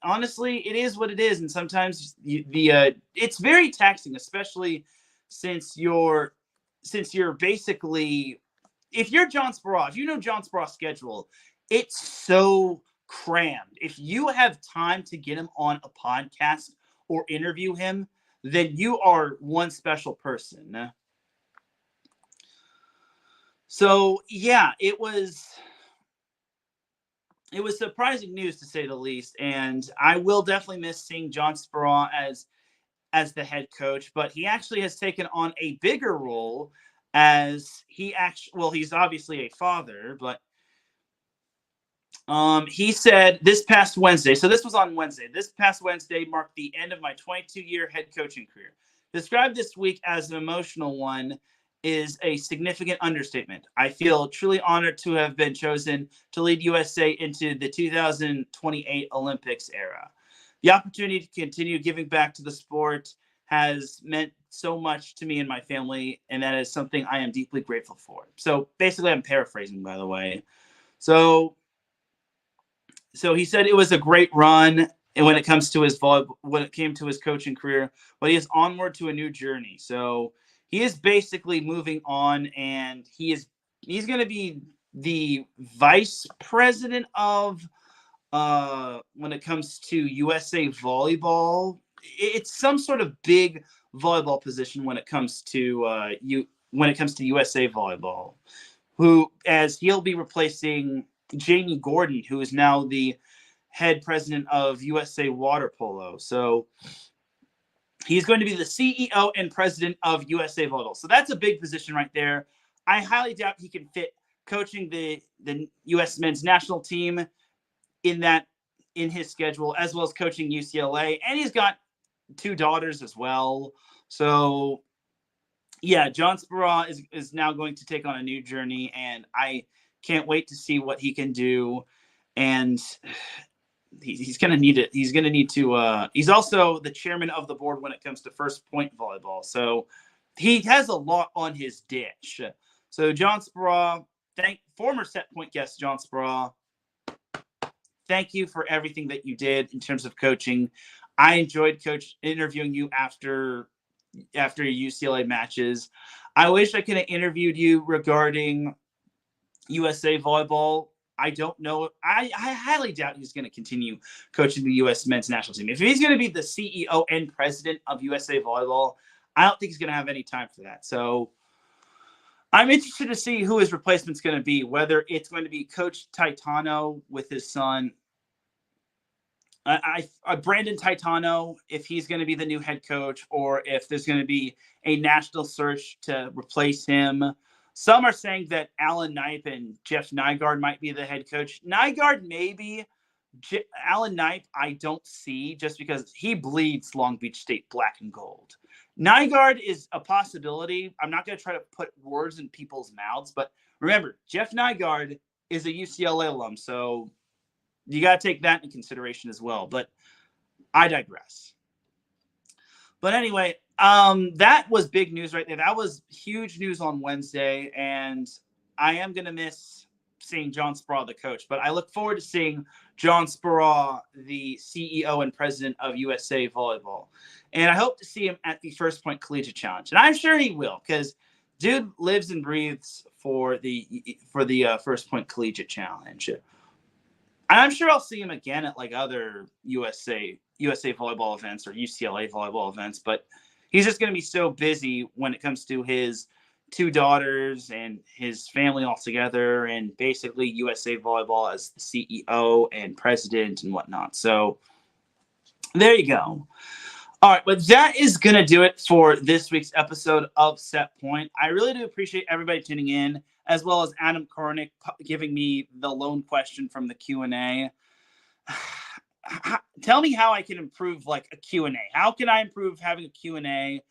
honestly, it is what it is. And sometimes it's very taxing, especially since you're basically, if you're John Speraw, if you know John Speraw's schedule, it's so crammed. If you have time to get him on a podcast or interview him, then you are one special person. So yeah, it was surprising news to say the least, and I will definitely miss seeing John Speraw as the head coach, but he actually has taken on a bigger role as he's obviously a father, but he said this past Wednesday, so this was on Wednesday, this past Wednesday marked the end of my 22-year head coaching career. Described this week as an emotional one is a significant understatement. I feel truly honored to have been chosen to lead USA into the 2028 Olympics era. The opportunity to continue giving back to the sport has meant so much to me and my family, and that is something I am deeply grateful for. So basically, I'm paraphrasing, by the way. So he said it was a great run when it came to his coaching career, but he is onward to a new journey. So he is basically moving on, and he's going to be the vice president of when it comes to USA Volleyball. It's some sort of big volleyball position when it comes to USA Volleyball, as he'll be replacing Jamie Gordon, who is now the head president of USA Water Polo. So he's going to be the CEO and president of USA Volleyball. So that's a big position right there. I highly doubt he can fit coaching the U.S. men's national team in his schedule, as well as coaching UCLA. And he's got 2 daughters as well. So yeah, John Speraw is now going to take on a new journey, and I can't wait to see what he can do. And he's going to need it. He's going to need to, he's also the chairman of the board when it comes to First Point Volleyball. So he has a lot on his dish. So John Speraw, former Set Point guest John Speraw, thank you for everything that you did in terms of coaching. I enjoyed interviewing you after UCLA matches. I wish I could have interviewed you regarding USA Volleyball. I don't know. I highly doubt he's going to continue coaching the U.S. men's national team. If he's going to be the CEO and president of USA Volleyball, I don't think he's going to have any time for that. So I'm interested to see who his replacement's going to be, whether it's going to be Coach Taitano with his son, Brandon Taitano, if he's going to be the new head coach, or if there's going to be a national search to replace him. Some are saying that Alan Knipe and Jeff Nygaard might be the head coach. Nygaard maybe. Alan Knipe I don't see, just because he bleeds Long Beach State black and gold. Nygaard is a possibility. I'm not going to try to put words in people's mouths, but remember, Jeff Nygaard is a UCLA alum, so you got to take that into consideration as well. But I digress. But anyway, that was big news right there. That was huge news on Wednesday, and I am going to miss seeing John Speraw, the coach. But I look forward to seeing John Speraw, the CEO and president of USA Volleyball. And I hope to see him at the First Point Collegiate Challenge. And I'm sure he will, because dude lives and breathes for the First Point Collegiate Challenge. And I'm sure I'll see him again at like other USA volleyball events or UCLA volleyball events, but he's just going to be so busy when it comes to his 2 daughters and his family altogether, and basically USA Volleyball as the CEO and president and whatnot. So there you go. All right, but that is going to do it for this week's episode of Set Point. I really do appreciate everybody tuning in, as well as Adam Kornick giving me the lone question from the Q&A. Tell me how I can improve like a Q&A. How can I improve having a Q&A?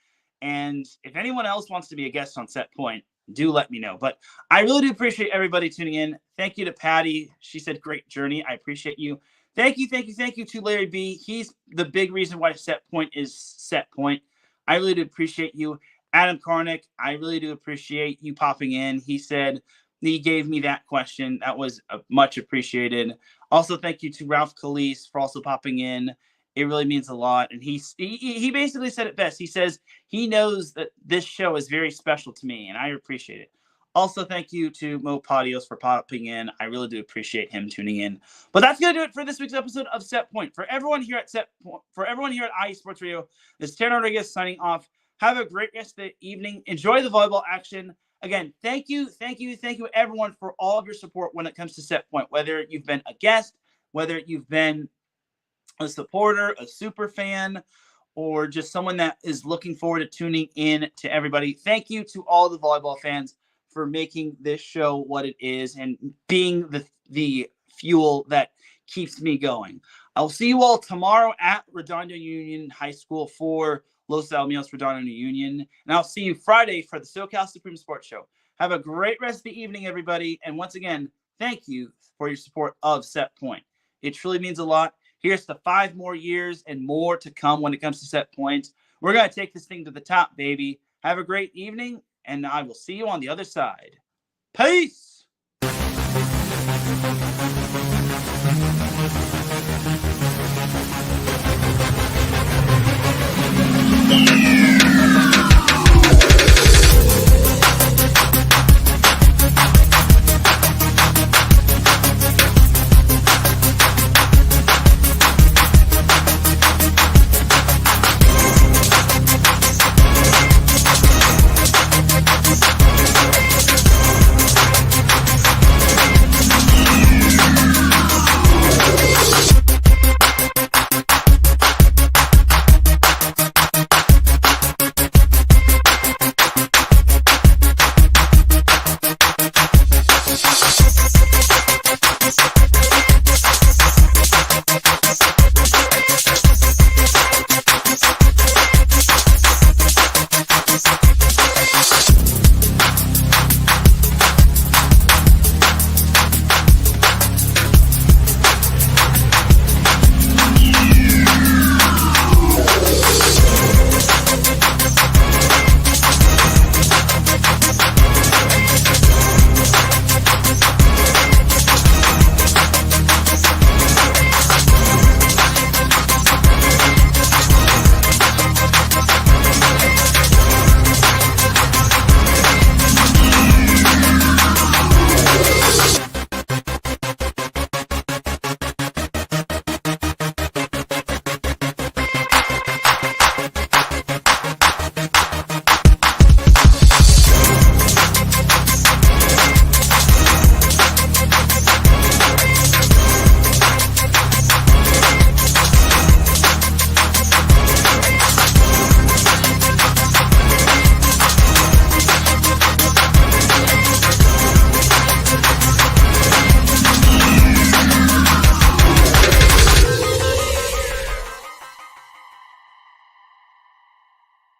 And if anyone else wants to be a guest on Set Point, do let me know. But I really do appreciate everybody tuning in. Thank you to Patty. She said, great journey. I appreciate you. Thank you to Larry B. He's the big reason why Set Point is Set Point. I really do appreciate you. Adam Kornick, I really do appreciate you popping in. He said he gave me that question. That was much appreciated. Also, thank you to Ralph Calise for also popping in. It really means a lot. And he basically said it best. He says he knows that this show is very special to me, and I appreciate it. Also, thank you to Mo Padios for popping in. I really do appreciate him tuning in. But that's going to do it for this week's episode of Set Point. For everyone here at IE Sports Radio, this is Teran Rodriguez signing off. Have a great rest of the evening. Enjoy the volleyball action. Again, thank you, everyone, for all of your support when it comes to Set Point, whether you've been a guest, whether you've been a supporter, a super fan, or just someone that is looking forward to tuning in to everybody. Thank you to all the volleyball fans for making this show what it is and being the fuel that keeps me going. I'll see you all tomorrow at Redondo Union High School for Los Alamitos Redondo Union. And I'll see you Friday for the SoCal Supreme Sports Show. Have a great rest of the evening, everybody. And once again, thank you for your support of Set Point. It truly means a lot. Here's to 5 more years and more to come when it comes to Set Point. We're going to take this thing to the top, baby. Have a great evening, and I will see you on the other side. Peace!